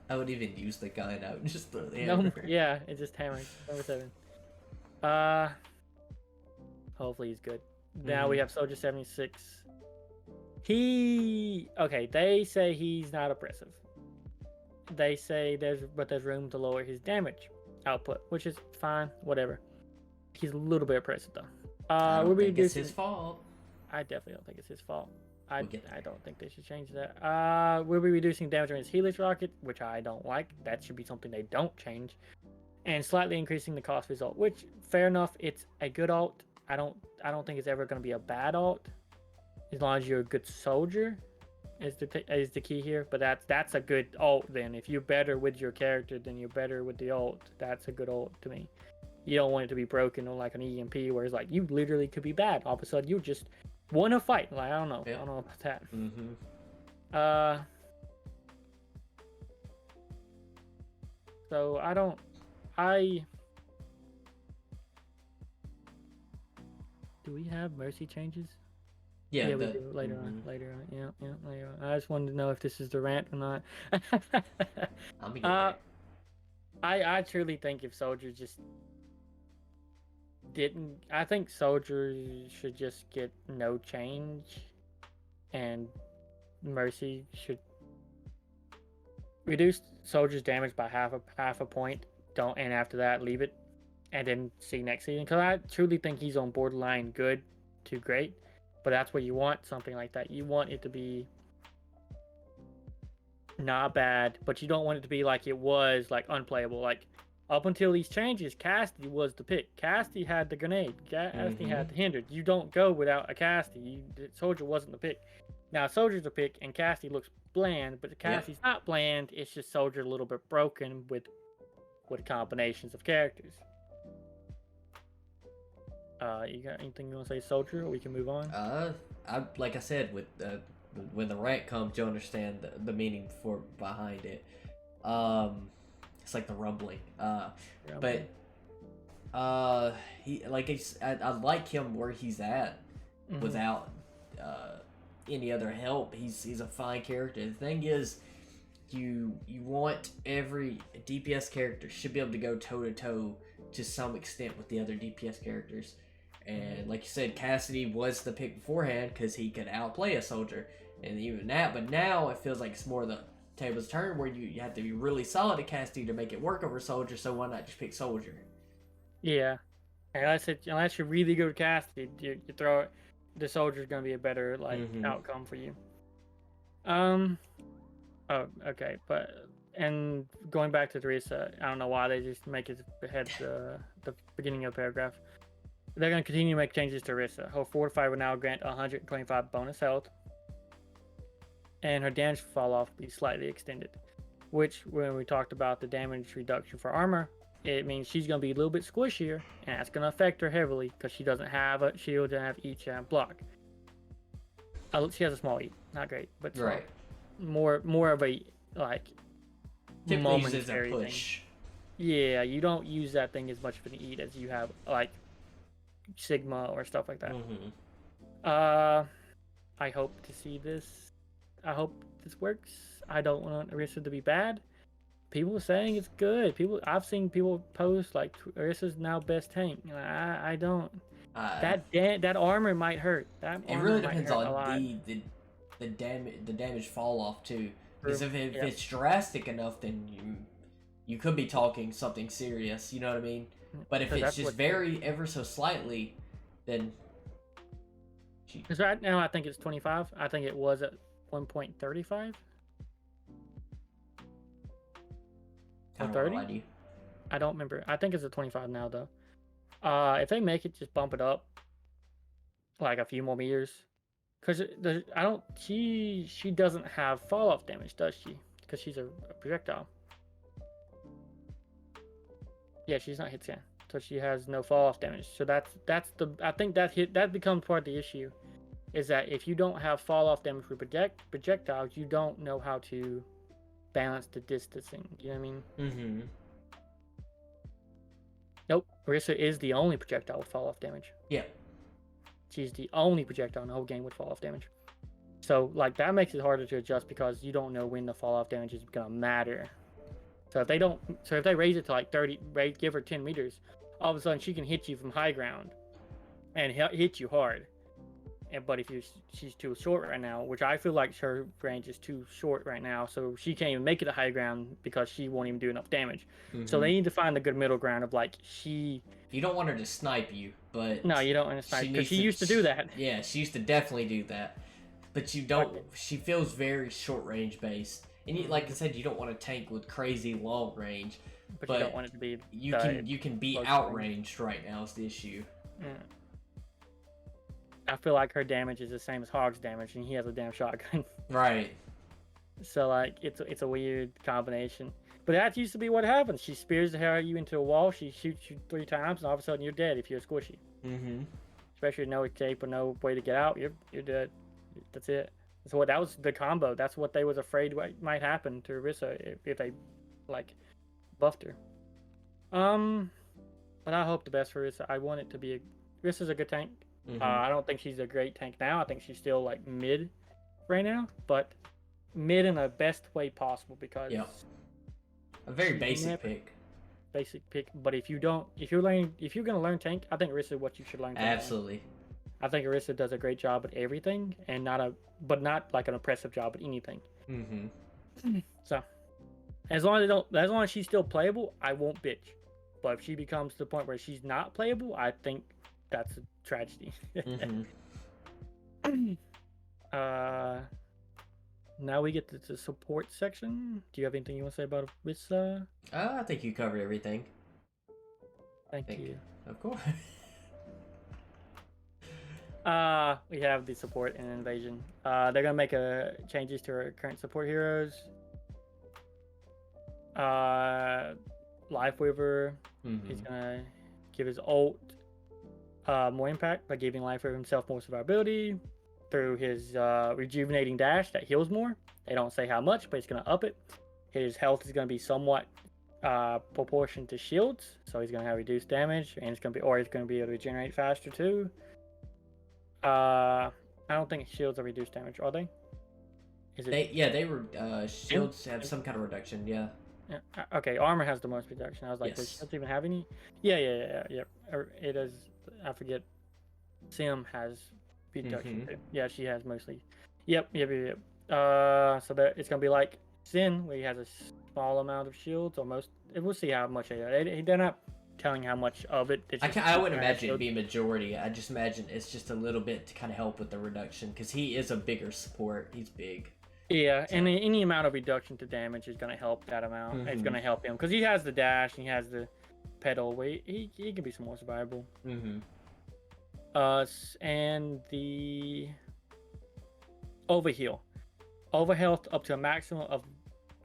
I would even use the gun. I would just throw the hammer. It's just hammer. Number 7. Hopefully he's good. Now we have Soldier 76. They say he's not oppressive. They say there's room to lower his damage output, which is fine, whatever. He's a little bit oppressive though. I don't think it's his fault. I definitely don't think it's his fault. I don't think they should change that. We'll be reducing damage on his Helix rocket, which I don't like. That should be something they don't change. And slightly increasing the cost result, which fair enough. It's a good alt. I don't think it's ever going to be a bad alt, as long as you're a good soldier. Is the key here. But that's a good alt then. If you're better with your character, then you're better with the alt. That's a good alt to me. You don't want it to be broken on like an EMP, where it's like you literally could be bad. All of a sudden, you just won a fight. Like I don't know. I don't know about that. So I do we have mercy changes? Yeah, we do later on. Later on. Yeah, later on. I just wanted to know if this is the rant or not. I'm gonna get there. I truly think if Soldier just didn't, I think Soldier should just get no change, and Mercy should reduce Soldier's damage by half a point. And after that leave it, and then see next season. Because I truly think he's on borderline good to great, but that's what you want, something like that. You want it to be not bad, but you don't want it to be like it was, like unplayable. Like up until these changes, Cassidy was the pick. Cassidy had the grenade. Cassidy had the hindered. You don't go without a Cassidy. Soldier wasn't the pick. Now Soldier's a pick, and Cassidy looks bland, but Cassidy's not bland. It's just Soldier a little bit broken with combinations of characters. You got anything you want to say, Soldier, or we can move on? Like I said, with when the rant comes, you understand the meaning behind it. It's like the rumbling. But he I like him where he's at without any other help. He's a fine character. The thing is, you want every DPS character should be able to go toe to toe to some extent with the other DPS characters. And like you said, Cassidy was the pick beforehand because he could outplay a Soldier, and even that. But now it feels like it's more the table's turn where you have to be really solid at Cassidy to make it work over Soldier. So why not just pick Soldier? Yeah, unless you really go to Cassidy, you throw it. The Soldier's gonna be a better outcome for you. Oh, okay, and going back to Teresa, I don't know why they just make it ahead the beginning of the paragraph. They're going to continue to make changes to Teresa. Her Fortify will now grant 125 bonus health, and her damage fall off will be slightly extended. Which, when we talked about the damage reduction for armor, it means she's going to be a little bit squishier, and that's going to affect her heavily because she doesn't have a shield and have each block. She has a small E, not great, but right. More of a momentary thing. Yeah, you don't use that thing as much of an eat as you have like Sigma or stuff like that. I hope to see this. I hope this works. I don't want Orisa to be bad. People are saying it's good. I've seen people post like Orisa's now best tank. I don't. That armor might hurt. It really depends on the damage fall off too. Because if it's drastic enough, then you could be talking something serious. You know what I mean? But if it's just ever so slightly, then. Because right now I think it's 25. I think it was at 1.35. Or 30? I don't remember. I think it's at 25 now though. If they make it, just bump it up like a few more meters. Because she doesn't have fall off damage, does she? Because she's a projectile. Yeah, she's not hit scan, so she has no fall off damage. So I think that becomes part of the issue, is that if you don't have fall off damage for projectiles, you don't know how to balance the distancing. You know what I mean? Nope. Orisa is the only projectile with fall off damage. Yeah. She's the only projectile in the whole game with fall off damage. So that makes it harder to adjust because you don't know when the fall off damage is gonna matter. So if they raise it to like 30, give her 10 meters, all of a sudden she can hit you from high ground and hit you hard. But if she's too short right now, which I feel like her range is too short right now, so she can't even make it to high ground because she won't even do enough damage. So they need to find the good middle ground of You don't want her to snipe you, but no, you don't want to snipe because she used to do that. Yeah, she used to definitely do that, but you don't. She feels very short range based, and like I said, you don't want to tank with crazy long range. But you don't want it to be. You can be outranged right now is the issue. Yeah. I feel like her damage is the same as Hog's damage, and he has a damn shotgun. Right. So it's a weird combination. But that used to be what happens. She spears the hell out of you into a wall. She shoots you 3 times, and all of a sudden you're dead if you're squishy. Especially no escape or no way to get out. You're dead. That's it. So that was the combo. That's what they was afraid might happen to Orisa if they buffed her. But I hope the best for Rissa. I want it to be Rissa's a good tank. I don't think she's a great tank now. I think she's still like mid right now, but mid in the best way possible because a very basic pick. Basic pick, but if you're gonna learn tank, I think Orisa is what you should learn. Absolutely. I think Orisa does a great job at everything, and not like an oppressive job at anything. So, as long as she's still playable, I won't bitch. But if she becomes to the point where she's not playable, I think that's a tragedy. Now we get to the support section. Do you have anything you want to say about Orisa? I think you covered everything. Thank you. Of course. We have the support and invasion. They're gonna make changes to our current support heroes. Lifeweaver is gonna give his ult more impact by giving Lifeweaver himself more survivability through his rejuvenating dash that heals more. They don't say how much, but it's gonna up it. His health is gonna be somewhat proportioned to shields, so he's gonna have reduced damage, and he's gonna be able to regenerate faster too. I don't think shields are reduced damage, are they? They were shields have some kind of reduction. Yeah. Okay, armor has the most reduction. I was like, does shields even have any? Yeah. It is. I forget. Sim has reduction too. Yeah, she has mostly. Yep. So that it's gonna be like Sin, where he has a small amount of shields, or most. We'll see how much they're not telling how much of it. I wouldn't imagine it'd be a majority. I just imagine it's just a little bit to kind of help with the reduction, because he is a bigger support. He's big. Yeah, so. And any amount of reduction to damage is going to help that amount. It's going to help him because he has the dash and he has the pedal where he can be some more survivable. And the overheal. Overhealth up to a maximum of...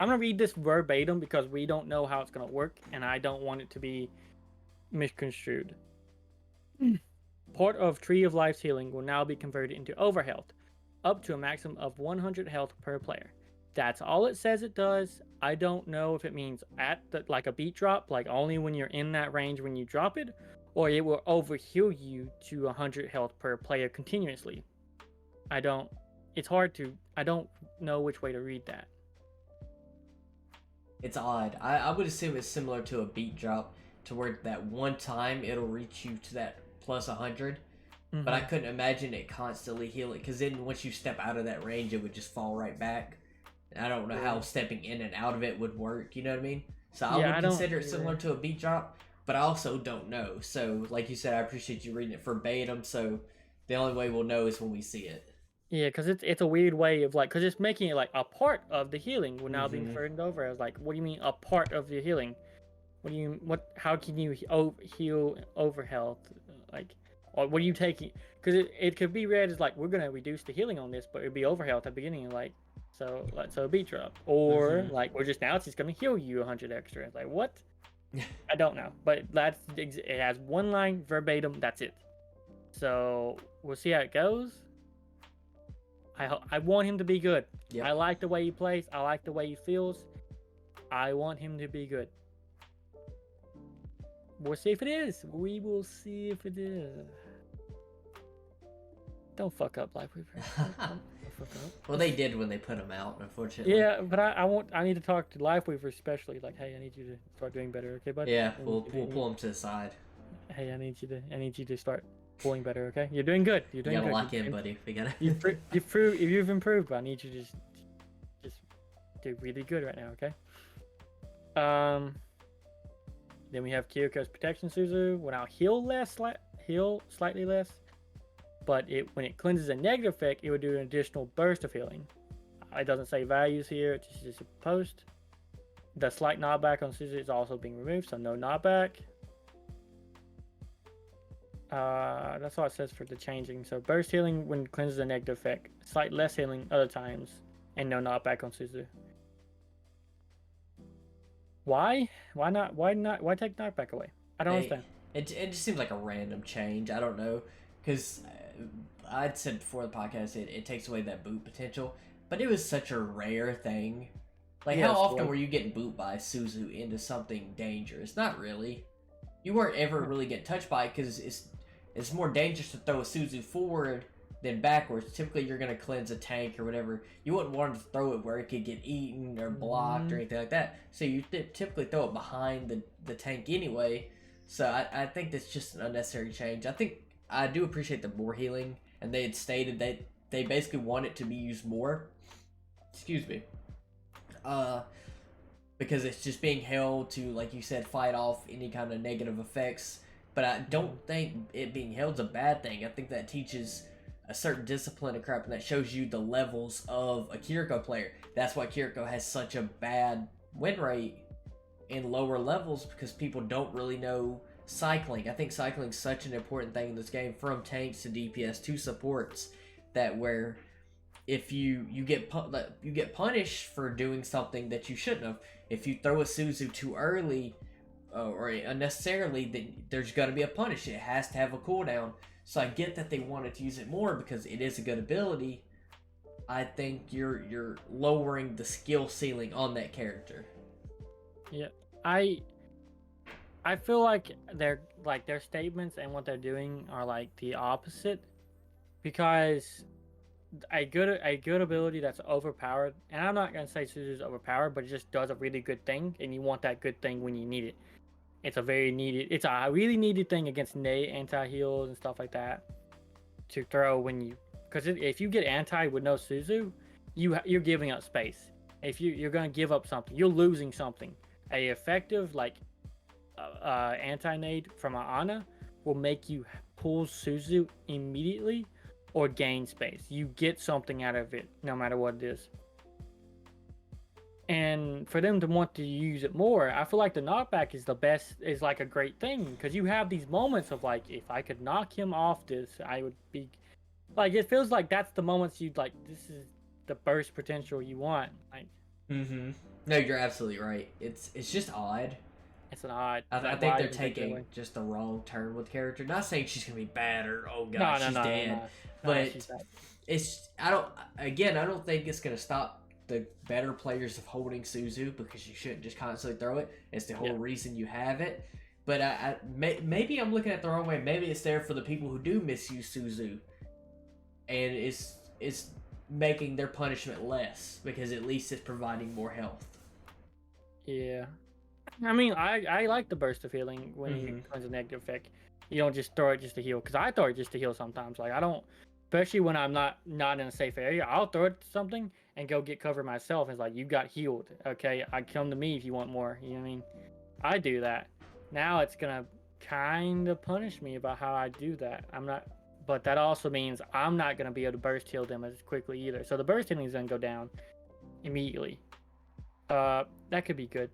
I'm going to read this verbatim because we don't know how it's going to work, and I don't want it to be misconstrued. Part of Tree of Life's healing will now be converted into overhealth, up to a maximum of 100 health per player. That's all it says it does. I don't know if it means like a beat drop, like only when you're in that range when you drop it, or it will overheal you to 100 health per player continuously. I don't know which way to read that. It's odd. I would assume it's similar to a beat drop, to where that one time it'll reach you to that plus 100. But I couldn't imagine it constantly healing, because then once you step out of that range, it would just fall right back. And I don't know how stepping in and out of it would work, you know what I mean? So I would consider it similar to a beat drop, but I also don't know. So, like you said, I appreciate you reading it verbatim, so the only way we'll know is when we see it. Yeah, because it's a weird way of, like, because it's making it like a part of the healing will now be converted over. I was like, what do you mean a part of the healing? How can you heal over health? Like... Or what are you taking? Because it could be read as like, we're going to reduce the healing on this, but it would be overhealth at the beginning, so a beat drop. Or like, it's just going to heal you 100 extra. It's like, what? I don't know. But it has one line verbatim, that's it. So we'll see how it goes. I want him to be good. Yep. I like the way he plays. I like the way he feels. I want him to be good. We'll see if it is. We will see if it is. Don't fuck up, Lifeweaver. Don't fuck up. Well, they did when they put him out, unfortunately. Yeah, but I need to talk to Lifeweaver especially. Like, hey, I need you to start doing better, okay, buddy? Yeah, we'll pull him to the side. Hey, I need you to start pulling better, okay? You're doing good. You're doing good. You gotta lock in, buddy. We gotta. You've improved, but I need you to just do really good right now, okay? Then we have Kyoko's Protection Suzu. Will now heal slightly less. But when it cleanses a negative effect, it would do an additional burst of healing. It doesn't say values here, it's just a post. The slight knockback on Suzu is also being removed, so no knockback. That's all it says for the changing. So burst healing when it cleanses a negative effect. Slight less healing other times. And no knockback on Suzu. Why? Why not? Why take knockback away? I don't understand. It just seems like a random change. I don't know. Because I'd said before the podcast, it takes away that boot potential. But it was such a rare thing Like, how often were you getting booped by Suzu into something dangerous? Not really. You weren't ever really getting touched by it because it's more dangerous to throw a Suzu forward than backwards. Typically, you're going to cleanse a tank or whatever. You wouldn't want to throw it where it could get eaten or blocked or anything like that. So you typically throw it behind the tank anyway. So I think that's just an unnecessary change. I do appreciate the more healing, and they had stated that they basically want it to be used more. Excuse me. Because it's just being held to, like you said, fight off any kind of negative effects. But I don't think it being held is a bad thing. I think that teaches a certain discipline and crap, and that shows you the levels of a Kiriko player. That's why Kiriko has such a bad win rate in lower levels, because people don't really know cycling. I think cycling is such an important thing in this game, from tanks to DPS to supports, that where if you get punished for doing something that you shouldn't have. If you throw a Suzu too early or unnecessarily, then there's going to be a punish. It has to have a cooldown. So I get that they wanted to use it more because it is a good ability. I think you're lowering the skill ceiling on that character. Yeah, I feel like their statements and what they're doing are like the opposite, because a good ability that's overpowered, and I'm not gonna say Suzu's overpowered, but it just does a really good thing, and you want that good thing when you need it. It's a really needed thing against Nate anti-heals and stuff like that to throw when you, because if you get anti with no Suzu, you're giving up space. If you're gonna give up something, you're losing something. A effective anti-nade from Ana will make you pull Suzu immediately or gain space. You get something out of it no matter what it is. And for them to want to use it more, I feel like the knockback is like a great thing, because you have these moments of like, if I could knock him off this, I would be like, it feels like that's the moments you'd like, this is the burst potential you want. Like, No, you're absolutely right. It's just odd. It's an odd. I think they're taking just the wrong turn with the character. Not saying she's gonna be bad or oh god she's dead, but I don't think it's gonna stop the better players of holding Suzu, because you shouldn't just constantly throw it. It's the whole reason you have it. But maybe I'm looking at it the wrong way. Maybe it's there for the people who do misuse Suzu, and it's making their punishment less, because at least it's providing more health. Yeah. I mean, I like the burst of healing when it comes to negative effect. You don't just throw it just to heal, because I throw it just to heal sometimes. Like, I don't, especially when I'm not in a safe area, I'll throw it to something and go get cover myself. It's like, you got healed. Okay, I come to me if you want more. You know what I mean? I do that. Now it's gonna kind of punish me about how I do that. But that also means I'm not gonna be able to burst heal them as quickly either. So the burst healing is gonna go down immediately. That could be good.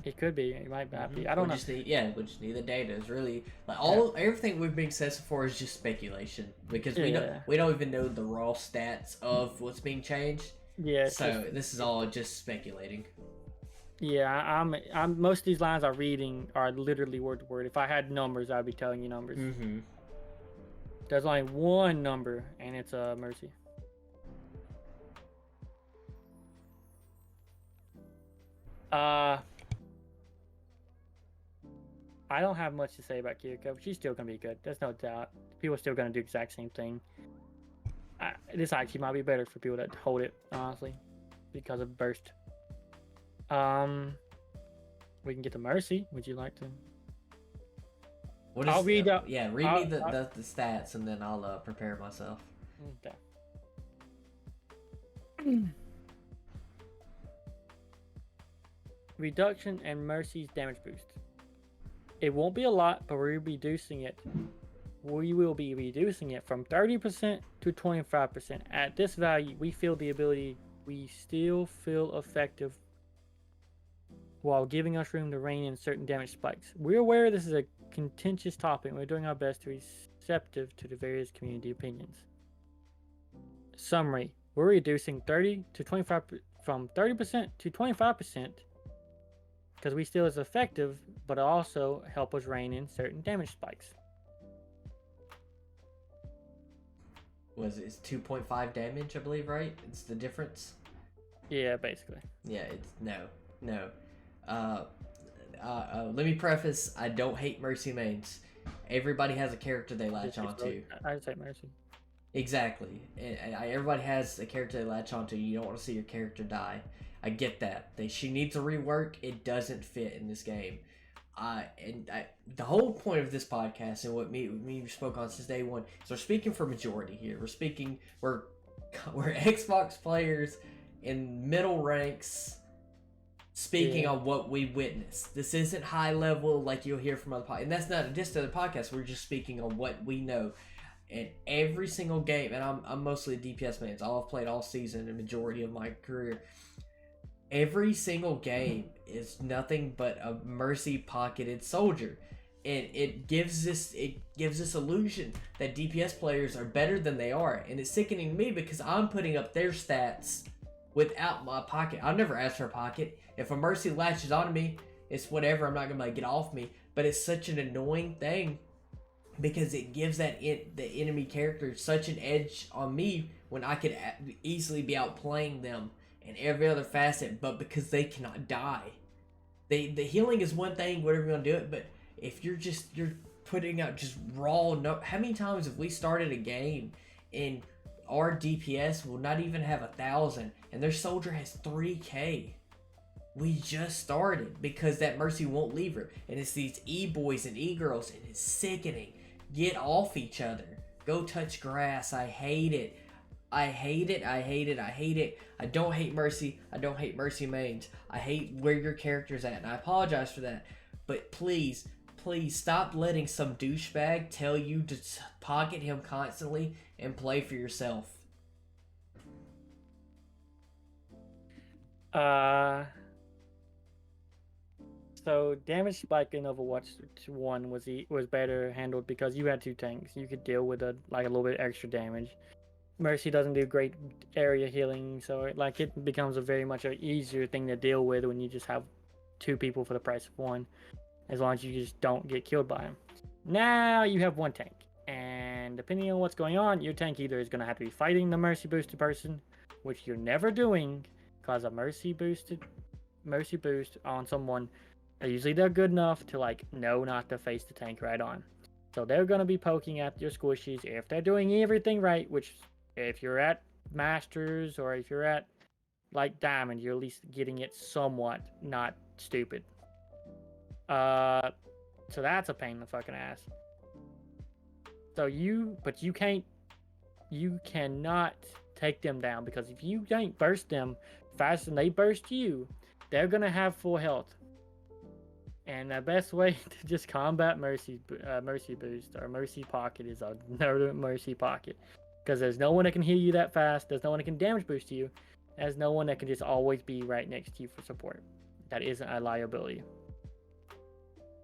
It could be. It might not be. I don't know. We just need the data. It's really like everything we've been successful for is just speculation, because we don't even know the raw stats of what's being changed. Yeah. So this is all just speculating. Yeah, I'm. Most of these lines I'm reading are literally word to word. If I had numbers, I'd be telling you numbers. There's only one number, and it's Mercy. I don't have much to say about Kiriko. She's still gonna be good. There's no doubt. People are still gonna do the exact same thing. This actually might be better for people that hold it, honestly, because of burst. We can get to Mercy. Would you like to? I'll read out. Yeah, read me the stats, and then I'll prepare myself. Okay. Reduction and Mercy's damage boost. It won't be a lot, but we're reducing it. We will be reducing it from 30% to 25%. At this value, we feel the ability. We still feel effective while giving us room to rein in certain damage spikes. We're aware this is a contentious topic, and we're doing our best to be receptive to the various community opinions. Summary: we're reducing 30 to 25 from 30% to 25%. Because we still is effective, but also help us rein in certain damage spikes. It's 2.5 damage, I believe, right? It's the difference. Yeah, basically. Yeah, it's no. Let me preface: I don't hate Mercy mains. Everybody has a character they latch onto. I just hate Mercy. Exactly. Everybody has a character they latch onto. You don't want to see your character die. I get that. She needs a rework. It doesn't fit in this game. The whole point of this podcast and what me spoke on since day one is we're speaking for majority here. We're Xbox players in middle ranks speaking on what we witnessed. This isn't high level like you'll hear from other podcasts. And that's not just other podcasts. We're just speaking on what we know. And every single game, and I'm mostly a DPS man. It's all I've played all season, the majority of my career. Every single game is nothing but a mercy pocketed soldier. And it gives this illusion that DPS players are better than they are. And it's sickening to me because I'm putting up their stats without my pocket. I've never asked for a pocket. If a mercy latches onto me, it's whatever. I'm not going to get off me. But it's such an annoying thing because it gives the enemy character such an edge on me when I could easily be outplaying them in every other facet. But because they cannot die. The healing is one thing, whatever you want to do it, but if you're putting out just raw how many times have we started a game and our DPS will not even have 1,000 and their soldier has 3k? We just started because that mercy won't leave her, and it's these e-boys and e-girls, and it's sickening. Get off each other. Go touch grass. I hate it. I hate it. I hate it. I hate it. I don't hate mercy. I don't hate mercy mains. I hate where your character's at, and I apologize for that. But please stop letting some douchebag tell you to pocket him constantly and play for yourself. So damage spike in Overwatch 1 was better handled because you had 2 tanks. You could deal with a little bit extra damage. Mercy doesn't do great area healing, so it becomes a very much an easier thing to deal with when you just have 2 people for the price of 1, as long as you just don't get killed by them. Now you have 1 tank, and depending on what's going on, your tank either is going to have to be fighting the mercy boosted person, which you're never doing, because a mercy boost on someone, usually they're good enough to know not to face the tank right on. So they're going to be poking at your squishies if they're doing everything right, which if you're at Masters or if you're at Diamond, you're at least getting it somewhat not stupid. So that's a pain in the fucking ass. So you cannot take them down, because if you can't burst them faster than they burst you, they're going to have full health. And the best way to just combat mercy boost or mercy pocket is another mercy pocket, because there's no one that can heal you that fast. There's no one that can damage boost you. There's no one that can just always be right next to you for support. That isn't a liability.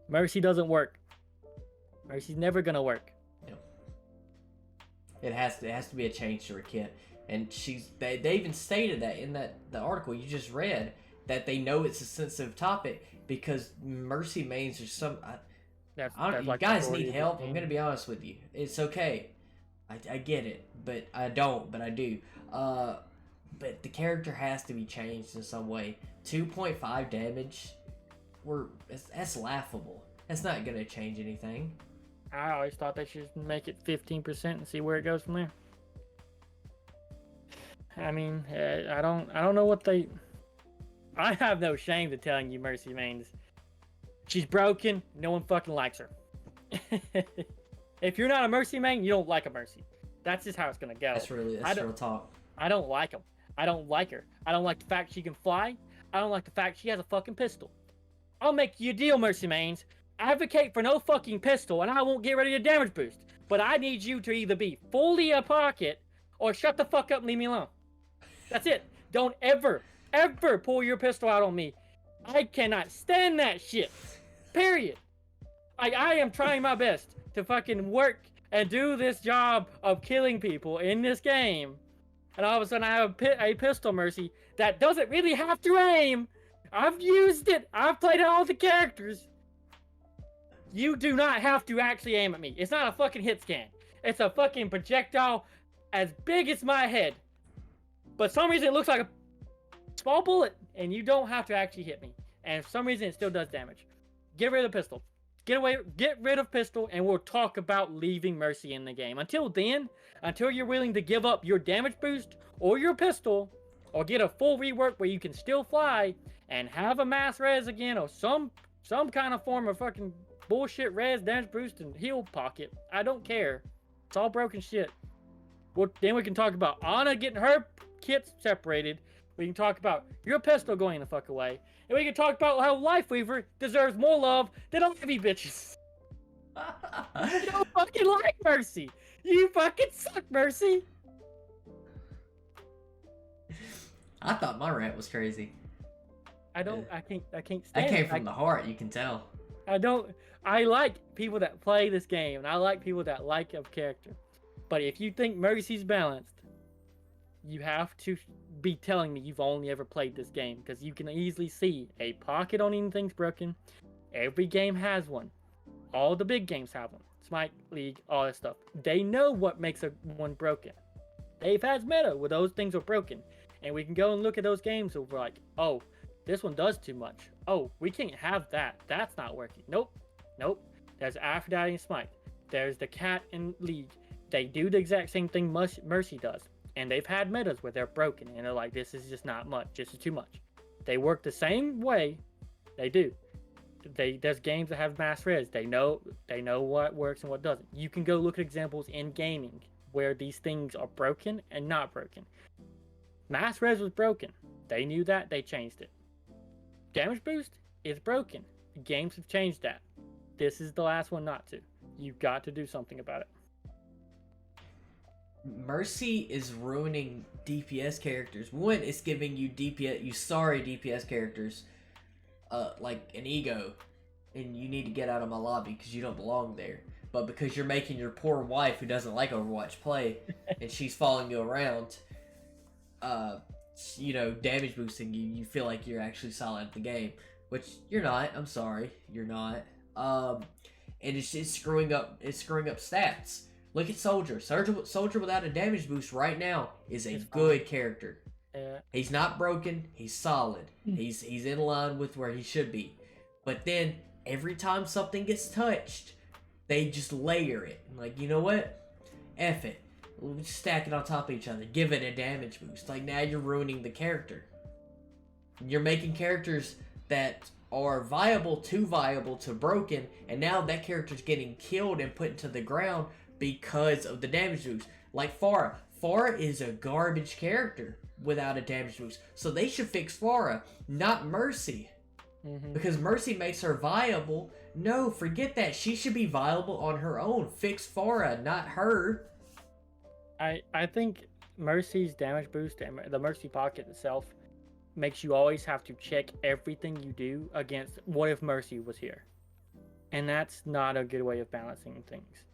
Mercy doesn't work. Mercy's never gonna work. Yeah. It has to be a change to her kit, and they even stated that in the article you just read, that they know it's a sensitive topic because mercy mains are some. You guys need help. I'm gonna be honest with you. It's okay. I get it, but I don't. But I do. But the character has to be changed in some way. 2.5 damage. That's laughable. That's not gonna change anything. I always thought they should make it 15% and see where it goes from there. I mean, I don't know what they. I have no shame to telling you, Mercy mains. She's broken. No one fucking likes her. If you're not a Mercy main, you don't like a Mercy. That's just how it's gonna go. That's real talk. I don't like them. I don't like her. I don't like the fact she can fly. I don't like the fact she has a fucking pistol. I'll make you a deal, Mercy mains. Advocate for no fucking pistol, and I won't get rid of your damage boost. But I need you to either be fully a pocket or shut the fuck up and leave me alone. That's it. Don't ever pull your pistol out on me. I cannot stand that shit. Period. I am trying my best to fucking work and do this job of killing people in this game. And all of a sudden I have a pistol Mercy that doesn't really have to aim. I've used it. I've played all the characters. You do not have to actually aim at me. It's not a fucking hit scan. It's a fucking projectile as big as my head. But for some reason it looks like a small bullet, and you don't have to actually hit me. And for some reason, it still does damage. Get rid of the pistol. Get rid of pistol, and we'll talk about leaving Mercy in the game. Until then, until you're willing to give up your damage boost or your pistol, or get a full rework where you can still fly and have a mass res again, or some kind of form of fucking bullshit res, damage boost, and heal pocket. I don't care. It's all broken shit. Then we can talk about Anna getting her kits separated. We can talk about your pistol going the fuck away. And we can talk about how Lifeweaver deserves more love than all of you bitches. You don't fucking like Mercy. You fucking suck, Mercy. I thought my rant was crazy. I can't stand it. That came from the heart, you can tell. I like people that play this game, and I like people that like a character. But if you think Mercy's balanced, you have to be telling me you've only ever played this game, because you can easily see a pocket on anything's broken. Every game has one. All the big games have one. Smite, League, all that stuff. They know what makes one broken. They've had meta where those things are broken. And we can go and look at those games and we're like, oh, this one does too much. Oh, we can't have that. That's not working. Nope. There's Aphrodite and Smite. There's the Cat in League. They do the exact same thing Mercy does. And they've had metas where they're broken. And they're like, this is just not much. This is too much. They work the same way. They do. There's games that have mass res. They know what works and what doesn't. You can go look at examples in gaming where these things are broken and not broken. Mass res was broken. They knew that. They changed it. Damage boost is broken. Games have changed that. This is the last one not to. You've got to do something about it. Mercy is ruining DPS characters. One, it's giving you DPS characters, like an ego, and you need to get out of my lobby because you don't belong there. But because you're making your poor wife, who doesn't like Overwatch, play, and she's following you around, damage boosting you, you feel like you're actually solid at the game, which you're not. I'm sorry, you're not. And it's screwing up. It's screwing up stats. Look at Soldier. Soldier without a damage boost right now is a good character. Yeah. He's not broken. He's solid. He's in line with where he should be. But then every time something gets touched, they just layer it. Like, you know what? F it. We'll just stack it on top of each other. Give it a damage boost. Like, now you're ruining the character. You're making characters that are viable to broken, and now that character's getting killed and put into the ground because of the damage boost. Like Pharah. Pharah is a garbage character without a damage boost. So they should fix Pharah, not Mercy. Mm-hmm. Because Mercy makes her viable. No, forget that. She should be viable on her own. Fix Pharah, not her. I think Mercy's damage boost and the Mercy pocket itself makes you always have to check everything you do against what if Mercy was here. And that's not a good way of balancing things.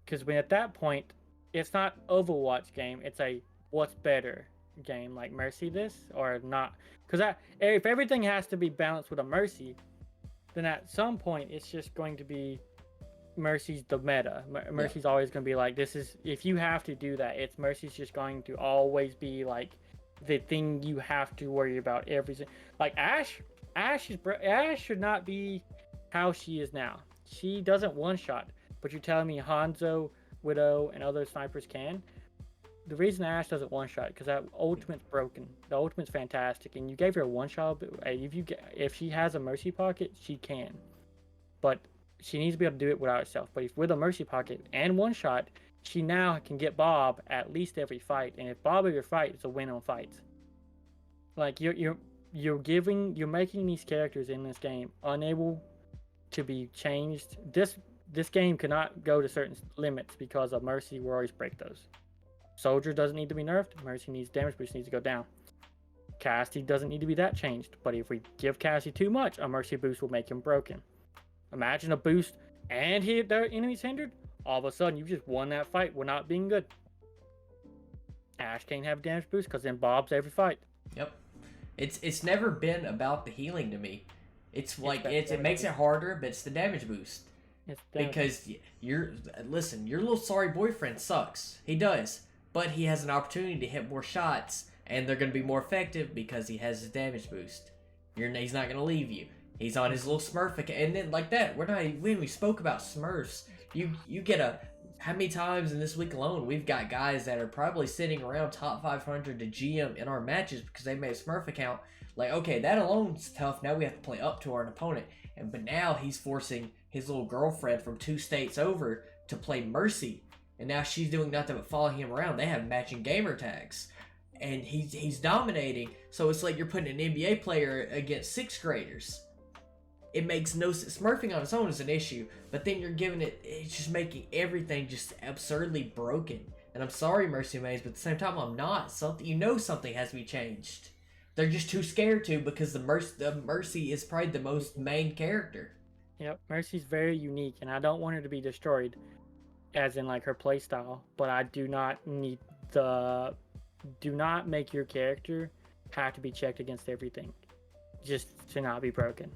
Because when at that point, it's not Overwatch game, it's a what's better game, like Mercy this or not. Because if everything has to be balanced with a Mercy, then at some point it's just going to be Mercy's the meta. Mercy's always going to be like, this is, if you have to do that, it's Mercy's just going to always be like the thing you have to worry about everything. Like Ashe should not be how she is now. She doesn't one-shot, but you're telling me Hanzo, Widow, and other snipers can? The reason Ashe doesn't one-shot because that ultimate's broken. The ultimate's fantastic, and you gave her a one-shot. If she has a Mercy pocket, she can, but she needs to be able to do it without herself. But if with a Mercy pocket and one-shot, she now can get Bob at least every fight, and if Bob every fight, it's a win on fights. Like you're making these characters in this game unable to be changed. This game cannot go to certain limits because of Mercy will always break those. Soldier doesn't need to be nerfed. Mercy needs damage boost, needs to go down. Cassie doesn't need to be that changed, but if we give Cassie too much, a Mercy boost will make him broken. Imagine a boost and their enemies hindered. All of a sudden, you just won that fight. We're not being good. Ashe can't have damage boost because then Bob's every fight. Yep. It's never been about the healing to me. It makes it harder, but it's the damage boost. Because your little sorry boyfriend sucks. He does, but he has an opportunity to hit more shots and they're going to be more effective because he has his damage boost. He's not going to leave you. He's on his little Smurf account, and then like that. When we spoke about Smurfs, you get how many times in this week alone we've got guys that are probably sitting around top 500 to GM in our matches because they made a Smurf account. Like, okay, that alone's tough. Now we have to play up to our opponent, but now he's forcing his little girlfriend from 2 states over to play Mercy, and now she's doing nothing but following him around. They have matching gamer tags, and he's dominating. So it's like you're putting an NBA player against 6th graders. It makes no sense. Smurfing on its own is an issue, but then you're giving it's just making everything just absurdly broken. And I'm sorry, Mercy Maze, but at the same time, I'm not. Something has to be changed. They're just too scared to, because the Mercy is probably the most main character. Yep, Mercy's very unique, and I don't want her to be destroyed, as in like her playstyle. But I do not need do not make your character have to be checked against everything, just to not be broken.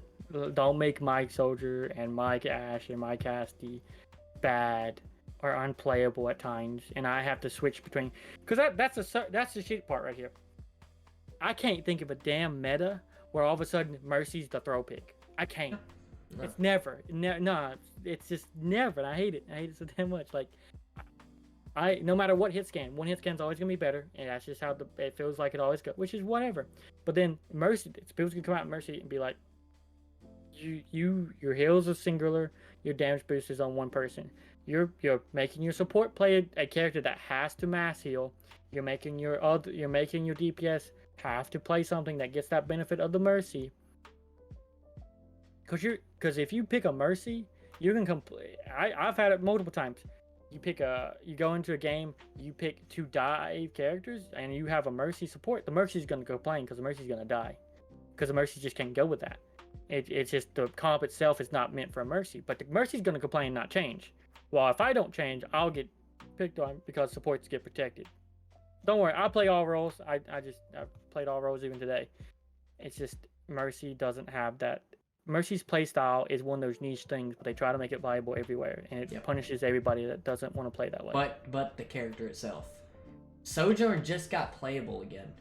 Don't make Mike Soldier and Mike Ash and Mike Casty bad or unplayable at times, and I have to switch between, because that's the shit part right here. I can't think of a damn meta where all of a sudden Mercy's the throw pick. I can't. No. It's never. No, it's just never. And I hate it. I hate it so damn much. Like, no matter what hit scan, one hit scan's always gonna be better, and that's just how it feels like it always goes. Which is whatever. But then Mercy, people's gonna come out in Mercy and be like, your heals are singular, your damage boost is on one person. You're making your support play a character that has to mass heal. You're making your DPS have to play something that gets that benefit of the Mercy. Because if you pick a Mercy, you can complete. I've had it multiple times. You go into a game, you pick 2 dive characters, and you have a Mercy support. The Mercy's gonna go playing because the Mercy's gonna die, because the Mercy just can't go with that. It's just the comp itself is not meant for a Mercy, but the Mercy's gonna complain and not change. Well, if I don't change, I'll get picked on because supports get protected. Don't worry, I play all roles. I've played all roles even today. It's just Mercy doesn't have that. Mercy's playstyle is one of those niche things, but they try to make it viable everywhere, and it punishes everybody that doesn't want to play that way. But the character itself, Sojourn just got playable again,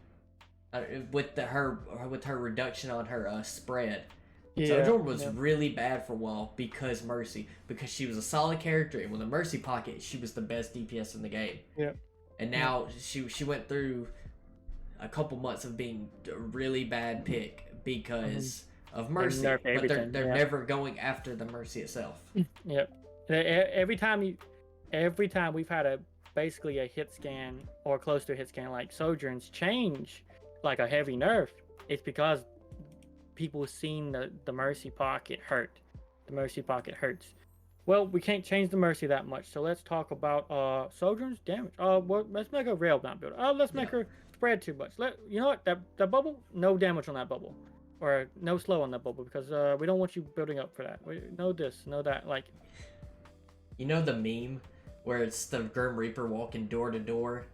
with her reduction on her spread. Yeah, Sojourn was really bad for a while because she was a solid character, and with a Mercy pocket, she was the best DPS in the game. Yep. And now she went through a couple months of being a really bad pick because of Mercy, but they're never going after the Mercy itself. Yep. Every time we've had basically a hit scan or close to a hit scan like Sojourn's change, like a heavy nerf, it's because people seen the Mercy pocket hurt. The Mercy pocket hurts. Well, we can't change the Mercy that much, so let's talk about Sojourn's damage. Well, let's make a rail not build. Let's make her spread too much. You know what? That bubble, no damage on that bubble, or no slow on that bubble, because we don't want you building up for that. No this, no that. Like, you know the meme where it's the Grim Reaper walking door to door,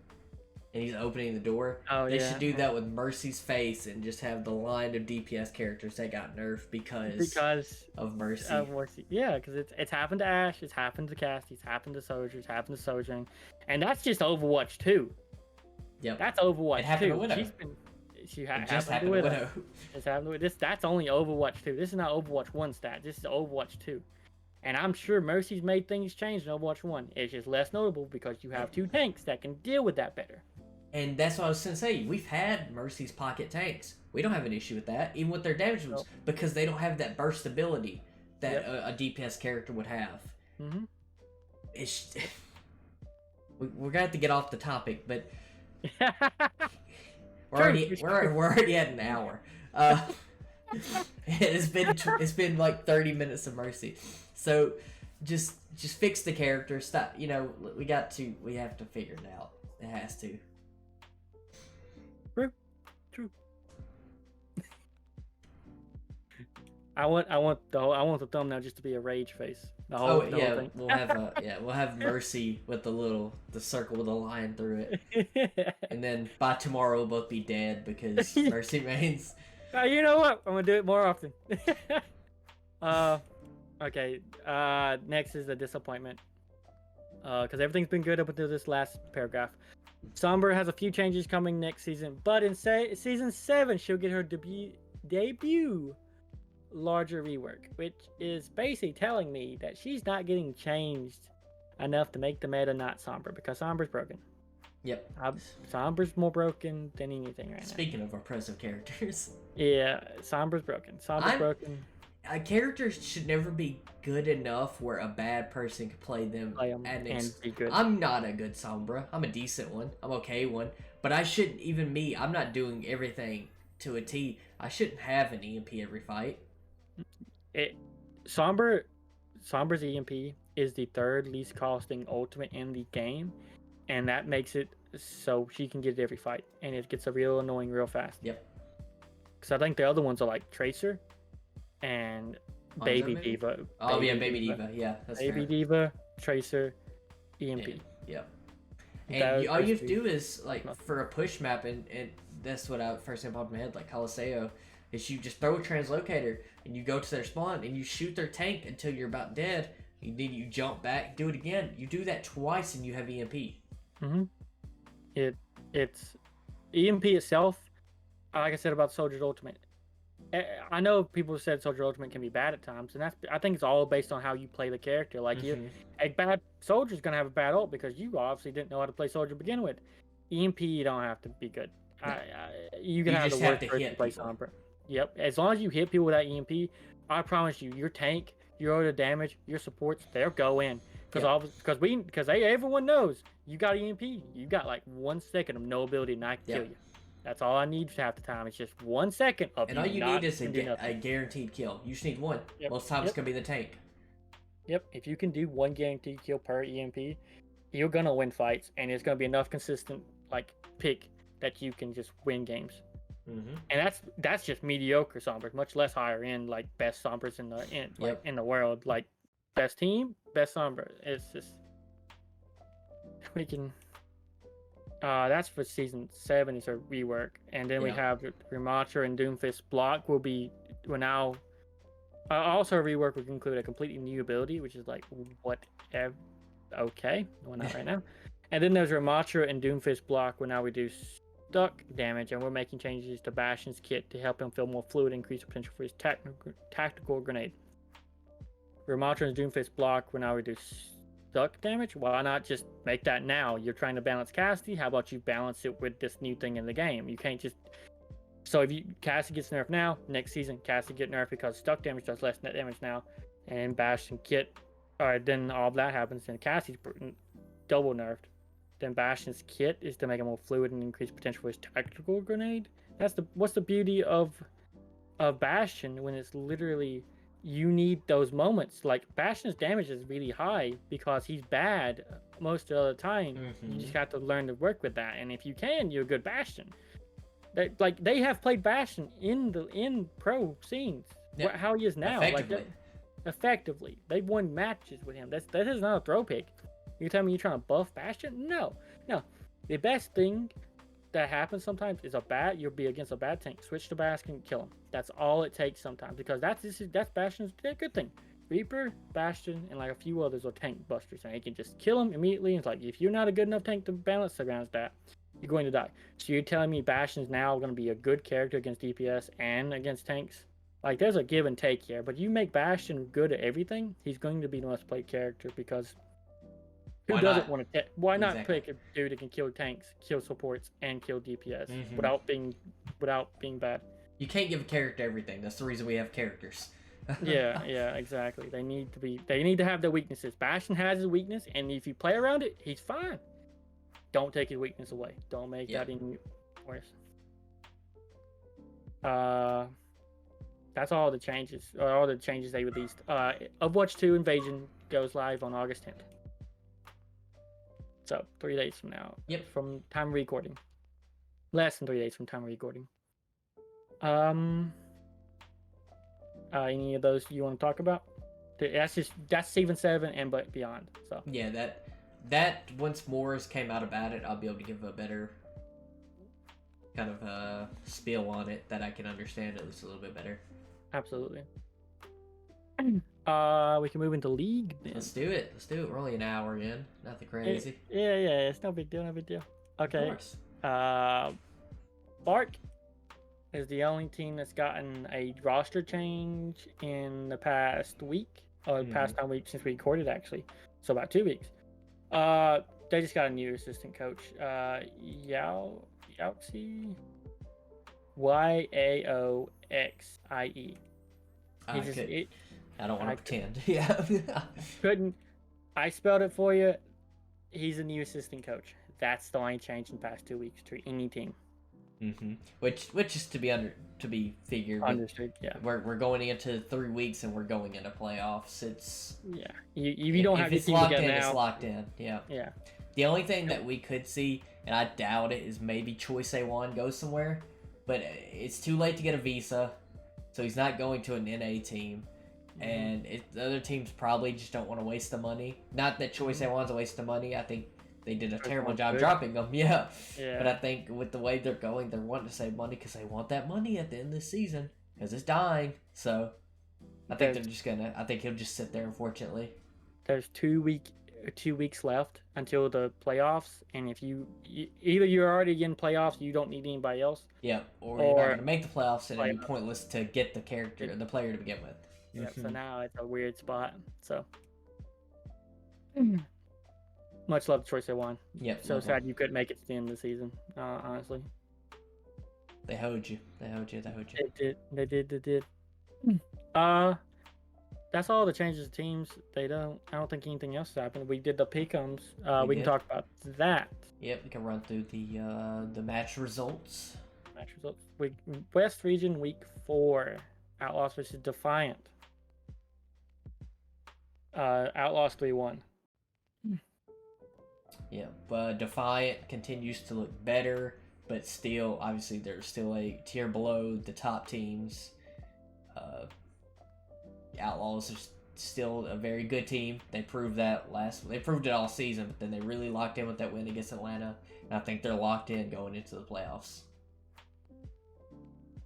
and he's opening the door. They should do that with Mercy's face and just have the line of DPS characters that got nerfed because of Mercy. Yeah, because it's happened to Ash, it's happened to Cassie, it's happened to Soldier, it's happened to Sojourn, and that's just Overwatch 2. Yep. That's Overwatch 2. It happened to Widow. Just happened to Widow. It's happened to this. That's only Overwatch 2. This is not Overwatch 1 stat. This is Overwatch 2. And I'm sure Mercy's made things change in Overwatch 1. It's just less notable because you have 2 tanks that can deal with that better. And that's what I was going to say. We've had Mercy's pocket tanks. We don't have an issue with that, even with their damage moves, because they don't have that burst ability that a DPS character would have. Mm-hmm. We're going to have to get off the topic, but we're already at an hour. It's been like 30 minutes of Mercy. So just fix the character. Stop. We have to figure it out. It has to. True. I want the thumbnail just to be a rage face. Whole thing. We'll have Mercy with the circle with a line through it, and then by tomorrow we'll both be dead because Mercy reigns. You know what? I'm gonna do it more often. Okay. Next is the disappointment. Because everything's been good up until this last paragraph. Sombra has a few changes coming next season, but in season 7, she'll get her debut larger rework, which is basically telling me that she's not getting changed enough to make the meta not Sombra, because Sombra's broken. Yep. Sombra's more broken than anything right now. Speaking of oppressive characters. Yeah, Sombra's broken. Broken. A character should never be good enough where a bad person can play them and be good. I'm not a good Sombra. I'm a decent one. I'm okay one. But I shouldn't, even me, I'm not doing everything to a T. I shouldn't have an EMP every fight. Sombra's EMP is the 3rd least costing ultimate in the game, and that makes it so she can get it every fight, and it gets a real annoying real fast. Yep. Because I think the other ones are like Tracer and Baby Diva. Oh, yeah, Baby Diva. Yeah, that's Baby fair. Diva, Tracer, EMP. Yep. And all you have to do is, like, for a push map, and that's what first thing popped in my head, like Coliseo, is you just throw a translocator, and you go to their spawn, and you shoot their tank until you're about dead. Then you jump back, do it again. You do that twice, and you have EMP. Mm-hmm. It's EMP itself, like I said about Soldier's Ultimate. I know people said Soldier Ultimate can be bad at times, and I think it's all based on how you play the character. Like, a bad soldier's gonna have a bad ult because you obviously didn't know how to play soldier to begin with. EMP, you don't have to be good. No. You can have the worst person to play Sombra. Yep, as long as you hit people with that EMP, I promise you, your tank, your order damage, your supports, they'll go in. Because everyone knows you got EMP, you got like 1 second of no ability to not kill you. That's all I need half the time. It's just 1 second of and all you need is a guaranteed kill. You just need one. Yep. Most times it's gonna be the tank. Yep. If you can do 1 guaranteed kill per EMP, you're gonna win fights, and it's gonna be enough consistent like pick that you can just win games. Mm-hmm. And that's just mediocre Sombras, much less higher end, like best Sombras in the world, like best team, best Sombra. It's just we can. That's for season 7 is a rework, and then we have Ramatra and Doomfist block will now. Also, a rework would include a completely new ability, which is like whatever. Okay, well, not right now. And then there's Ramatra and Doomfist block will now reduce stuck damage, and we're making changes to Bastion's kit to help him feel more fluid and increase the potential for his tactical grenade. Ramatra's Doomfist block will now reduce stuck damage. Why not just make that now? You're trying to balance Cassidy. How about you balance it with this new thing in the game? You can't just. So if Cassidy gets nerfed now, next season Cassidy get nerfed because stuck damage does less net damage now, and Bastion kit. Alright, then all of that happens, and Cassidy's double nerfed. Then Bastion's kit is to make it more fluid and increase potential for his tactical grenade. What's the beauty of Bastion when it's literally you need those moments. Like Bastion's damage is really high because he's bad most of the time. Mm-hmm. You just have to learn to work with that, and if you can, you're a good Bastion. They have played Bastion in pro scenes. Yep. How he is now, effectively, they've won matches with him. That is not a throw pick. You tell me you're trying to buff Bastion? No. The best thing that happens sometimes is you'll be against a bad tank. Switch to Bastion, kill him. That's all it takes sometimes, because that's Bastion's good thing. Reaper, Bastion, and like a few others are tank busters, and you can just kill them immediately. It's like, if you're not a good enough tank to balance against that, you're going to die. So you're telling me Bastion's now going to be a good character against DPS and against tanks? Like, there's a give and take here, but you make Bastion good at everything, he's going to be the most played character, because who doesn't want to? Why not pick a dude that can kill tanks, kill supports, and kill DPS without being bad? You can't give a character everything. That's the reason we have characters. yeah, exactly. They need to have their weaknesses. Bastion has his weakness, and if you play around it, he's fine. Don't take his weakness away. Don't make that any worse. That's all the changes they released. Overwatch 2 Invasion goes live on August 10th. So 3 days from now. Yep. From time of recording. Less than 3 days from time of recording. Any of those you want to talk about? That's season 7 and but beyond. So yeah, that once more came out about it, I'll be able to give a better kind of spiel on it that I can understand at least a little bit better. Absolutely. We can move into League then. Let's do it. We're only an hour in. Nothing crazy. Yeah. It's no big deal. Okay. Spark is the only team that's gotten a roster change in the past week, or the past 9 weeks since we recorded, actually. So about 2 weeks. They just got a new assistant coach. Yaoxie. Yaoxie. I don't want to pretend. Yeah. I spelled it for you. He's a new assistant coach. That's the only change in the past 2 weeks to any team. Which is to be figured. Understood. Yeah. We're going into 3 weeks and we're going into playoffs. It's you don't have to see locked in. It's locked in. Yeah. Yeah. The only thing that we could see, and I doubt it, is maybe Choi Se-won goes somewhere, but it's too late to get a visa, so he's not going to an NA team. And the other teams probably just don't want to waste the money. Not that Choi Se-won's a waste of money. I think they did a terrible job dropping them. Yeah. But I think with the way they're going, they're wanting to save money because they want that money at the end of the season because it's dying. So I think I think he'll just sit there, unfortunately. There's 2 weeks left until the playoffs, and if either you're already in playoffs, you don't need anybody else. Yeah, or you're not going to make the playoffs, and it'd be pointless to get the player to begin with. Yeah, so now it's a weird spot. So much love to Choi Se-won. Yep. So sad you couldn't make it to the end of the season, honestly. They hoed you. They did. That's all the changes to teams. I don't think anything else happened. We did the pick'ems. We can talk about that. Yep, we can run through the match results. West Region Week 4. Outlaws versus Defiant. Outlaws 3-1. Yeah, but Defiant continues to look better, but still, obviously, they're still a tier below the top teams. Outlaws are still a very good team. They proved that they proved it all season, but then they really locked in with that win against Atlanta, and I think they're locked in going into the playoffs.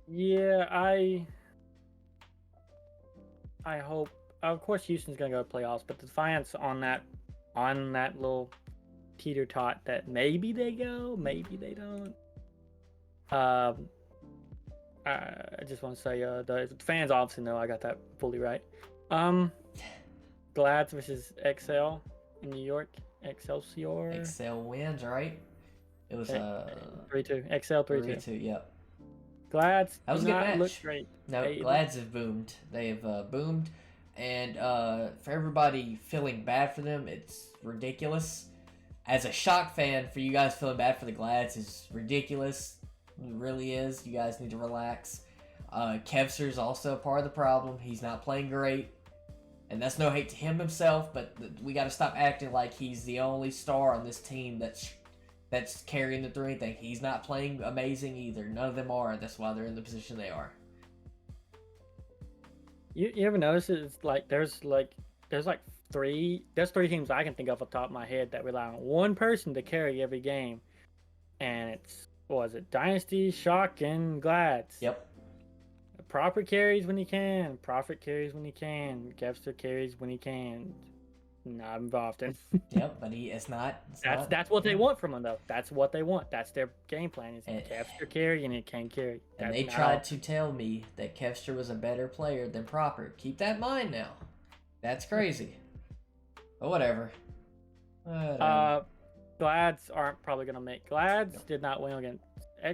Yeah, I hope. Of course, Houston's gonna go to playoffs, but the Defiance on that little teeter tot that maybe they go, maybe they don't. I just want to say, the fans obviously know I got that fully right. Glads versus XL in New York. Excelsior. XL wins, right? It was 3-2. XL 3-2. 3-2. Yep. Glads. That was a good match. Look great. No, Glads have boomed. They have boomed, and for everybody feeling bad for them, it's ridiculous. As a Shock fan, for you guys feeling bad for the Glads is ridiculous. It really is. You guys need to relax. Kevster's also part of the problem. He's not playing great. And that's no hate to him himself, but we got to stop acting like he's the only star on this team that's carrying them through anything. He's not playing amazing either. None of them are. That's why they're in the position they are. You ever notice it's like there's three teams I can think of off the top of my head that rely on one person to carry every game. And it's Dynasty, Shock, and Glads. Yep. Prophet carries when he can. Prophet carries when he can. Kevster carries when he can. Not often. Yep, but that's what they want from him, though. That's what they want. That's their game plan. Is Kevster carry and it can carry. And they tried to tell me that Kevster was a better player than Prophet. Keep that in mind now. That's crazy. But whatever. Glads aren't probably going to make. Glads did not win against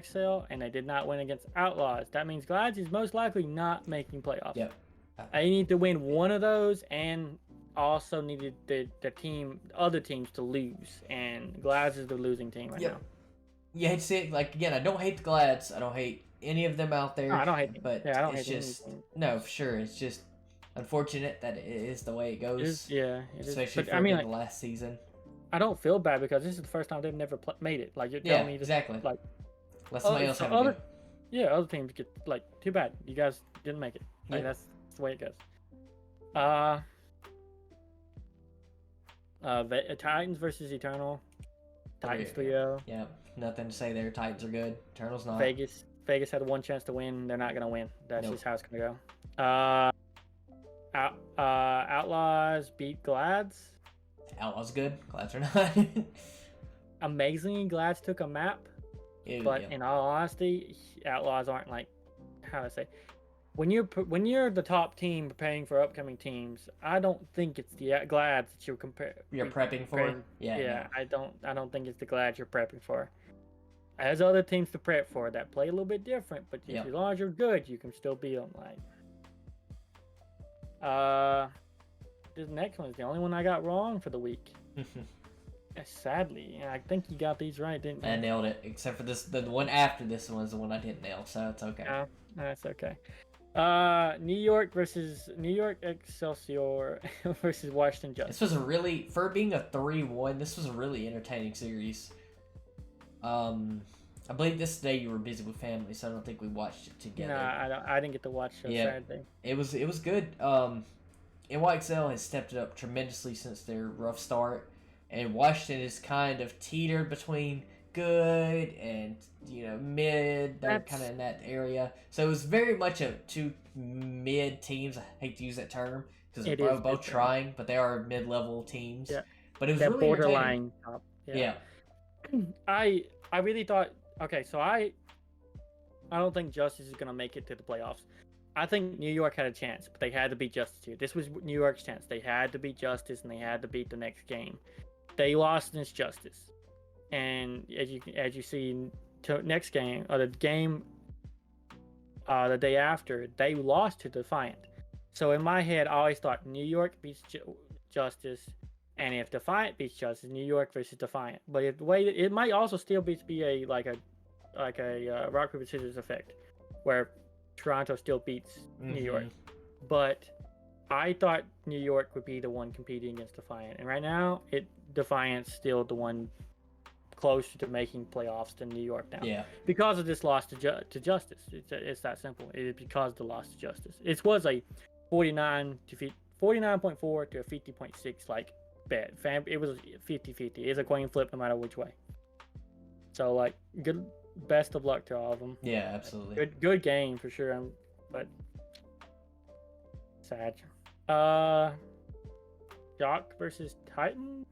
XL, and they did not win against Outlaws. That means Glads is most likely not making playoffs. Yep. They need to win one of those, and also needed the other teams to lose. And Glads is the losing team right now. You hate to see it. Like, again, I don't hate the Glads. I don't hate any of them out there. No, I don't hate them. But I don't it's hate just no, for sure. It's just unfortunate that it is the way it goes. It especially is. for the last season. I don't feel bad because this is the first time they've never made it. Like, you're telling me exactly. Like, let somebody else have it. Other teams get too bad. You guys didn't make it. Like, that's the way it goes. Titans versus Eternal. Titans 3-0. Yeah, nothing to say there. Titans are good. Eternal's not. Vegas had one chance to win. They're not gonna win. That's just how it's gonna go. Outlaws beat Glads. Outlaws good. Glads are not. amazingly glad took a map. But in all honesty, Outlaws aren't like, how to say, when you're the top team preparing for upcoming teams, I don't think it's the Glads that you're prepping for. Yeah, no. I don't think it's the Glads you're prepping for. There's other teams to prep for that play a little bit different, but as long as you're good, you can still beat them. This next one is the only one I got wrong for the week. Sadly, I think you got these right, didn't you? I nailed it, except for this. The one after this one is the one I didn't nail, so it's okay. Yeah, that's okay. New York Excelsior versus Washington Justice. This was for being a 3-1, this was a really entertaining series. I believe this day you were busy with family, so I don't think we watched it together. No, I didn't get to watch it Saturday. It was good. NYXL has stepped it up tremendously since their rough start, and Washington is kind of teetered between good and mid. They're kind of in that area, so it was very much a two mid teams. I hate to use that term because they're both trying, but they are mid-level teams. Yeah, but it was that really borderline top. Yeah. I really thought. Okay, so I don't think Justice is gonna make it to the playoffs. I think New York had a chance, but they had to beat Justice here. This was New York's chance. They had to beat Justice, and they had to beat the next game. They lost against Justice, and as you see, next game or the game, the day after, they lost to Defiant. So in my head, I always thought New York beats Justice, and if Defiant beats Justice, New York versus Defiant. But it might also still be a rock paper scissors effect, where Toronto still beats New York. But I thought New York would be the one competing against Defiant, and right now Defiant's still the one closer to making playoffs than New York now. Yeah. Because of this loss to Justice. It's that simple. It is because of the loss to Justice. It was a 49.4 to a 50.6 bet. It was 50-50. It's a coin flip no matter which way. So good. Best of luck to all of them. Yeah, absolutely. Good game for sure. But sad. Jock versus Titan.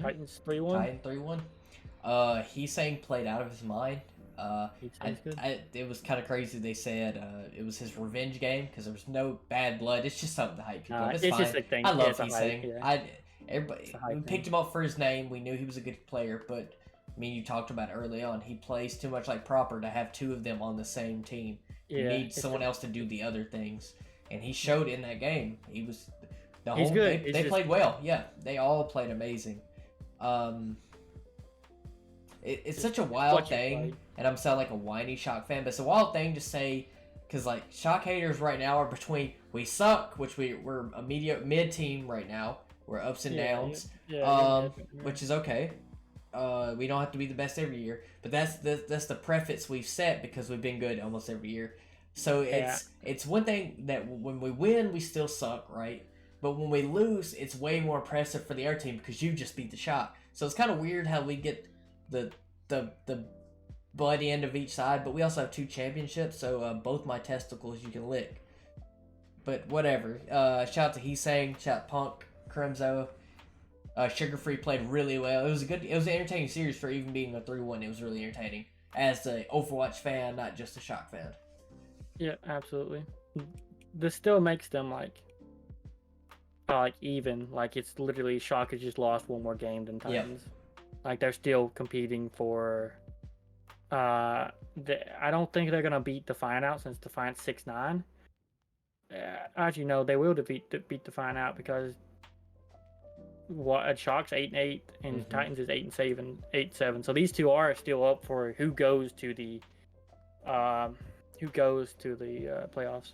Titans 3-1. Titan 3-1. He's saying played out of his mind. It was kind of crazy. They said it was his revenge game because there was no bad blood. It's just something to hype people. It's fine. Just a thing. I love he's saying. Yeah. Everybody we picked him up for his name. We knew he was a good player, but you talked about early on. He plays too much like proper to have two of them on the same team. You need someone else to do the other things, and he showed in that game. He was he's good. They played well. Yeah, they all played amazing. It's such a wild thing, and I'm sounding like a whiny Shock fan, but it's a wild thing to say because Shock haters right now are between we suck, which we're a mid team right now. We're ups and downs, which is okay. We don't have to be the best every year, but that's the preface we've set because we've been good almost every year. So it's one thing that when we win, we still suck, right? But when we lose, it's way more impressive for the other team because you just beat the Shock. So it's kind of weird how we get the bloody end of each side, but we also have 2 championships, so both my testicles you can lick. But whatever. Shout out to Heesang, shout out Punk, Crimzo. Sugar Free played really well. It was an entertaining series for even being a 3-1. It was really entertaining as an Overwatch fan, not just a Shock fan. Yeah, absolutely. This still makes them even. It's literally Shock has just lost one more game than Titans. Yep. They're still competing for. I don't think they're gonna beat Defiant out since Defiant's 6-9. As you know, they will beat Defiant out because. Shock's 8-8 and Titans is 8-7. So these two are still up for who goes to the playoffs.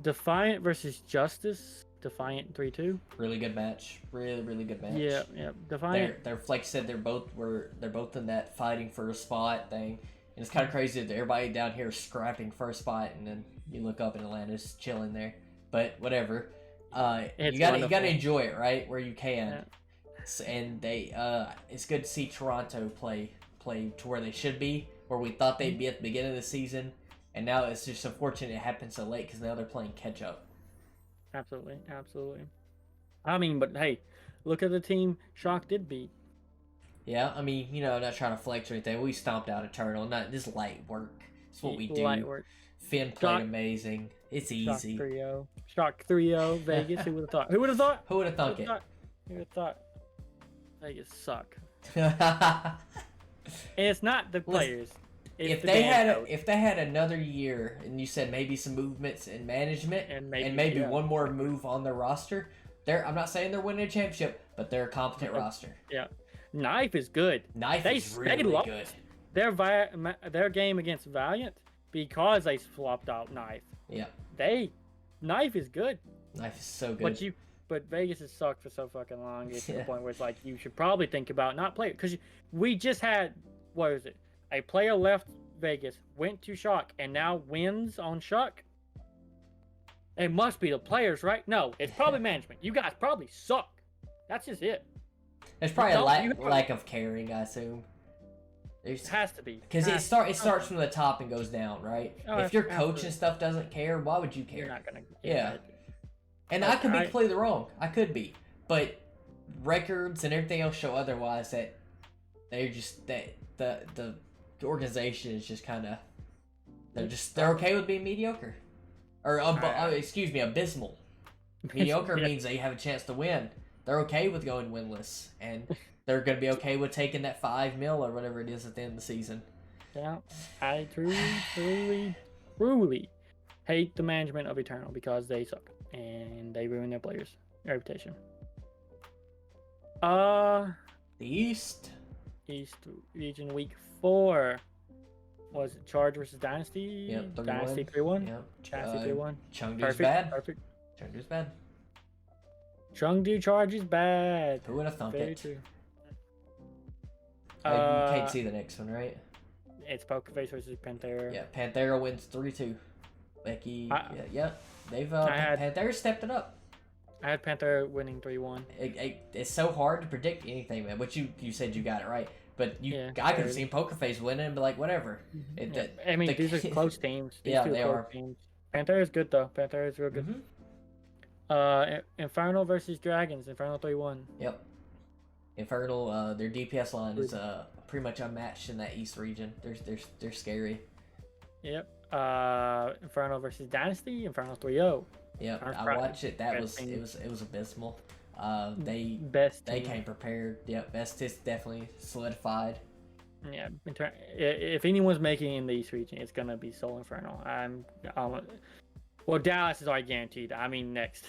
Defiant versus Justice. Defiant 3-2. Really good match. Really good match. Yeah. Defiant. They're like I said, they're both in that fighting for a spot thing. And it's kind of crazy that everybody down here is scrapping for a spot, and then you look up and Atlanta's chilling there. But whatever. You gotta enjoy it, right, where you can. Yeah. And it's good to see Toronto play to where they should be, where we thought they'd be at the beginning of the season, and now it's just unfortunate it happened so late because now they're playing catch up. Absolutely. But hey, look at the team Shock did beat. Yeah, I mean, not trying to flex or anything. We stomped out Eternal. Not this light work. It's what we do. Light work. Finn played amazing. It's easy. Shock 3-0. Vegas. Who would have thought? Who would have thought? Who would have thought it? Who would have thought? Vegas suck. And it's not the players. If they had another year, and you said maybe some movements in management, and maybe one more move on their roster, I'm not saying they're winning a championship, but they're a competent roster. Yeah, Knife is good. Knife is really good. Their game against Valiant because they flopped out Knife. Yeah. Knife is good. Knife is so good. But Vegas has sucked for so fucking long. It's to the point where it's like you should probably think about not playing because we just had a player left Vegas, went to Shock, and now wins on Shock. It must be the players, right? No, it's probably management. You guys probably suck. That's just it. There's probably a lack of caring, I assume. It has to be. Because it starts from the top and goes down, right? If your coach and stuff doesn't care, why would you care? You're not gonna. Yeah. And I could be completely wrong. I could be, but records and everything else show otherwise. That they're just the organization is just kind of they're okay with being mediocre, or abysmal. Mediocre means they have a chance to win. They're okay with going winless, and they're gonna be okay with taking that $5 million or whatever it is at the end of the season. Yeah, I truly hate the management of Eternal because they suck and they ruin their players' reputation. The East region week 4 was it Charge versus Dynasty? Yep, 3-1. Dynasty 3-1. Yep. Dynasty 3-1. Chengdu's bad. Perfect. Chengdu's bad. Chengdu Charge is bad. Who would have thunk Very it? true. You can't see the next one, right? It's Pokerface versus Panthera. Yeah, Panthera wins 3-2. Becky, they've Panthera stepped it up. I had Panthera winning 3-1. It's so hard to predict anything, man. But you said you got it right. But I could have seen Pokerface winning and be like, whatever. These are close teams. They are. Teams. Panthera is good though. Panthera is real good. Infernal versus Dragons. Infernal 3-1. Yep. Infernal, their DPS line is pretty much unmatched in that East region. They're scary. Yep. Infernal versus Dynasty. Infernal 3-0. Yep. I watched it. It was abysmal. They came prepared. Yep. Best is definitely solidified. Yeah. If anyone's making it in the East region, it's gonna be Soul Infernal. Well, Dallas is already guaranteed. I mean, next.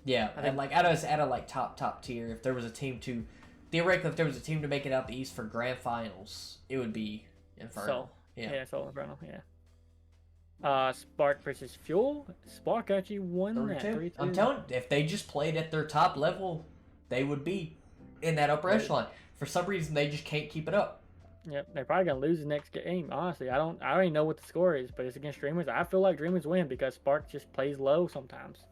Yeah, and like out of top tier, if there was a team to make it out the East for grand finals, it would be Infernal. Soul Infernal. Yeah. Spark versus Fuel. Spark actually won 3-2. I'm telling you, if they just played at their top level, they would be in that upper echelon. For some reason, they just can't keep it up. Yep, they're probably gonna lose the next game. Honestly, I don't even know what the score is, but it's against Dreamers. I feel like Dreamers win because Spark just plays low sometimes.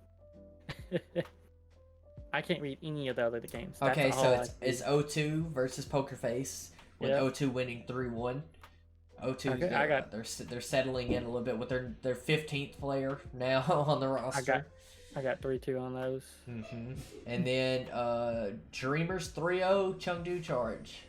I can't read any of the other games. Okay, so it's O2 versus Pokerface, with O2 winning 3-1. O2, they're settling in a little bit with their 15th player now on the roster. I got 3-2 on those. And then Dreamers 3-0, Chengdu Charge.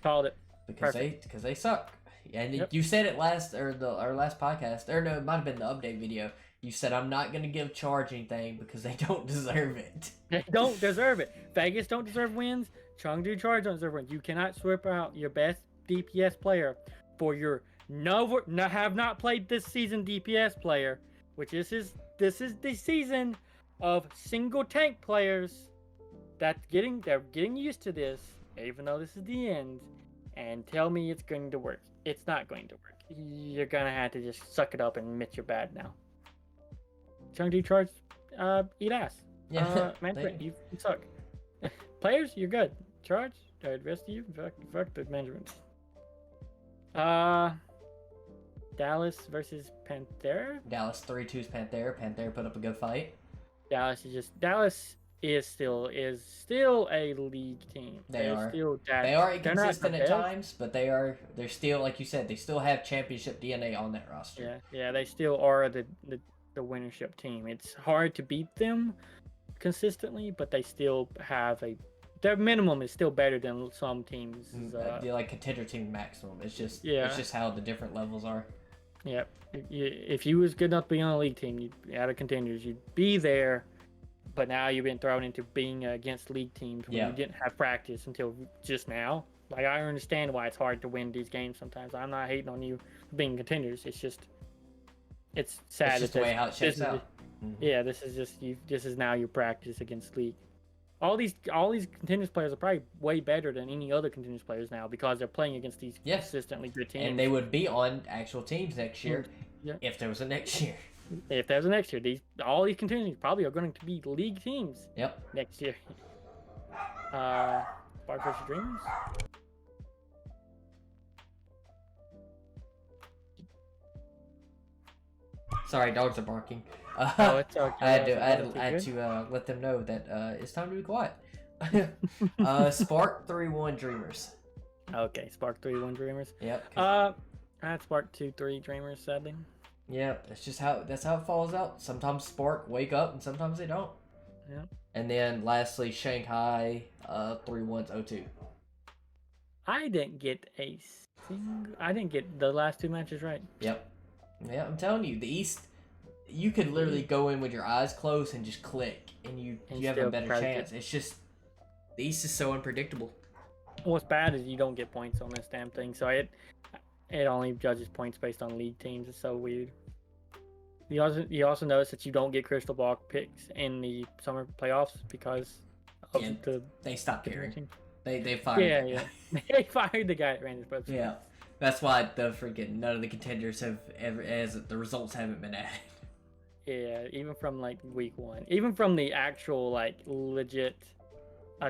Called it. Because they suck. And you said it our last podcast, or no, it might have been the update video. You said I'm not gonna give Charge anything because they don't deserve it. They don't deserve it. Vegas don't deserve wins. Chengdu Charge don't deserve wins. You cannot swap out your best DPS player for your have not played this season DPS player, which this is the season of single tank players they're getting used to this, even though this is the end. And tell me it's going to work. It's not going to work. You're gonna have to just suck it up and admit you're bad now. Chengdu Charge, eat ass. Yeah, management, you suck. Players, you're good. Charge, the rest of you, fuck the management. Dallas versus Panthera. Dallas 3-2's Panthera. Panthera put up a good fight. Dallas is still a league team. They are inconsistent at times, but they're still, like you said, they still have championship DNA on that roster. Yeah, they still are the winnership team. It's hard to beat them consistently, but they still have their minimum is still better than some teams. Like contender team maximum. It's just how the different levels are. Yeah. If you was good enough to be on a league team, out of contenders, you'd be there. But now you've been thrown into being against league teams when you didn't have practice until just now. Like, I understand why it's hard to win these games sometimes. I'm not hating on you being contenders. It's just, it's sad. It's just the way how it shakes out. Yeah, this is just this is now your practice against league. All these contenders players are probably way better than any other contenders players now because they're playing against these consistently good teams. And they would be on actual teams next year if there was a next year. If there's a next year, all these contenders probably are going to be league teams. Yep. Next year. Spark vs. Dreamers. Sorry, dogs are barking. Oh, it's okay. I had to let them know that it's time to be quiet. Spark 3-1 Dreamers. Okay, Spark 3-1 Dreamers. Yep. I had Spark 2-3 Dreamers, sadly. Yeah, that's how it falls out. Sometimes Spark wake up and sometimes they don't. Yeah. And then lastly, Shanghai 3-1 0-2. I didn't get the last two matches right. Yep. Yeah, I'm telling you, the East, you could literally go in with your eyes closed and just click, and you have a better chance. It's just the East is so unpredictable. What's bad is you don't get points on this damn thing, so it only judges points based on league teams. It's so weird. You also notice that you don't get crystal ball picks in the summer playoffs because of they stopped caring. They fired. Yeah. They fired the guy that ran his website. Yeah. That's why none of the contenders have ever, as the results haven't been added. Yeah, even from like week 1, even from the actual like legit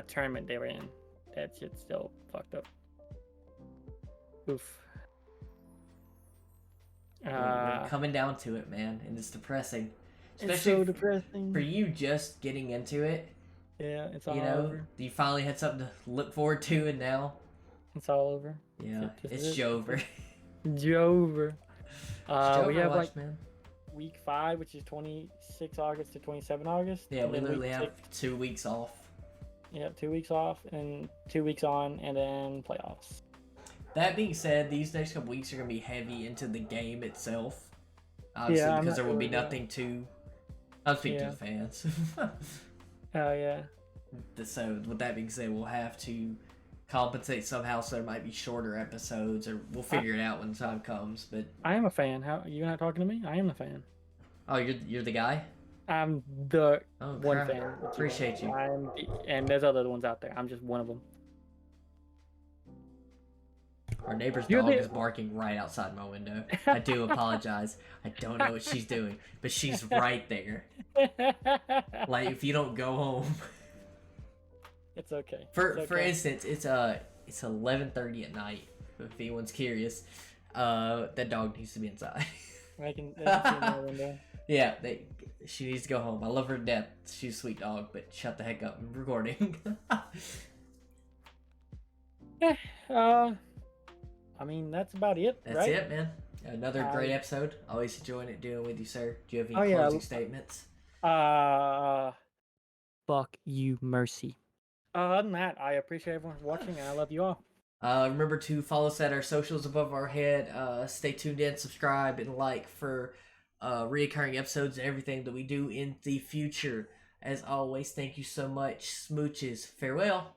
tournament they were in, that shit's still fucked up. Oof. We're coming down to it, man, and it's depressing. Especially it's so depressing for you just getting into it. Yeah, it's all over. You finally had something to look forward to, and now it's all over. Yeah, it's Jover. Jover. We have man. week 5, which is 26 August to 27 August. Yeah, we literally have 2 weeks off. Yeah, 2 weeks off and 2 weeks on, and then playoffs. That being said, these next couple weeks are going to be heavy into the game itself. Obviously, because there will be nothing to... I'll speak to the fans. Oh, yeah. So, with that being said, we'll have to compensate somehow, so there might be shorter episodes, or we'll figure it out when the time comes. But I am a fan. How you not talking to me? I am a fan. Oh, you're the guy? I'm the one fan. Appreciate you. And there's other ones out there. I'm just one of them. Our neighbor's dog is barking right outside my window. I do apologize. I don't know what she's doing, but she's right there. Like, if you don't go home. It's okay. For instance, it's 11:30 at night. If anyone's curious, that dog needs to be inside. I can see my window. Yeah, she needs to go home. I love her to death. She's a sweet dog, but shut the heck up. I'm recording. I mean, that's about it. That's it, man. Another great episode. Always enjoying it doing with you, sir. Do you have any closing statements? Fuck you, Mercy. Other than that, I appreciate everyone watching, and I love you all. Remember to follow us at our socials above our head. Stay tuned in, subscribe, and like for reoccurring episodes and everything that we do in the future. As always, thank you so much. Smooches. Farewell.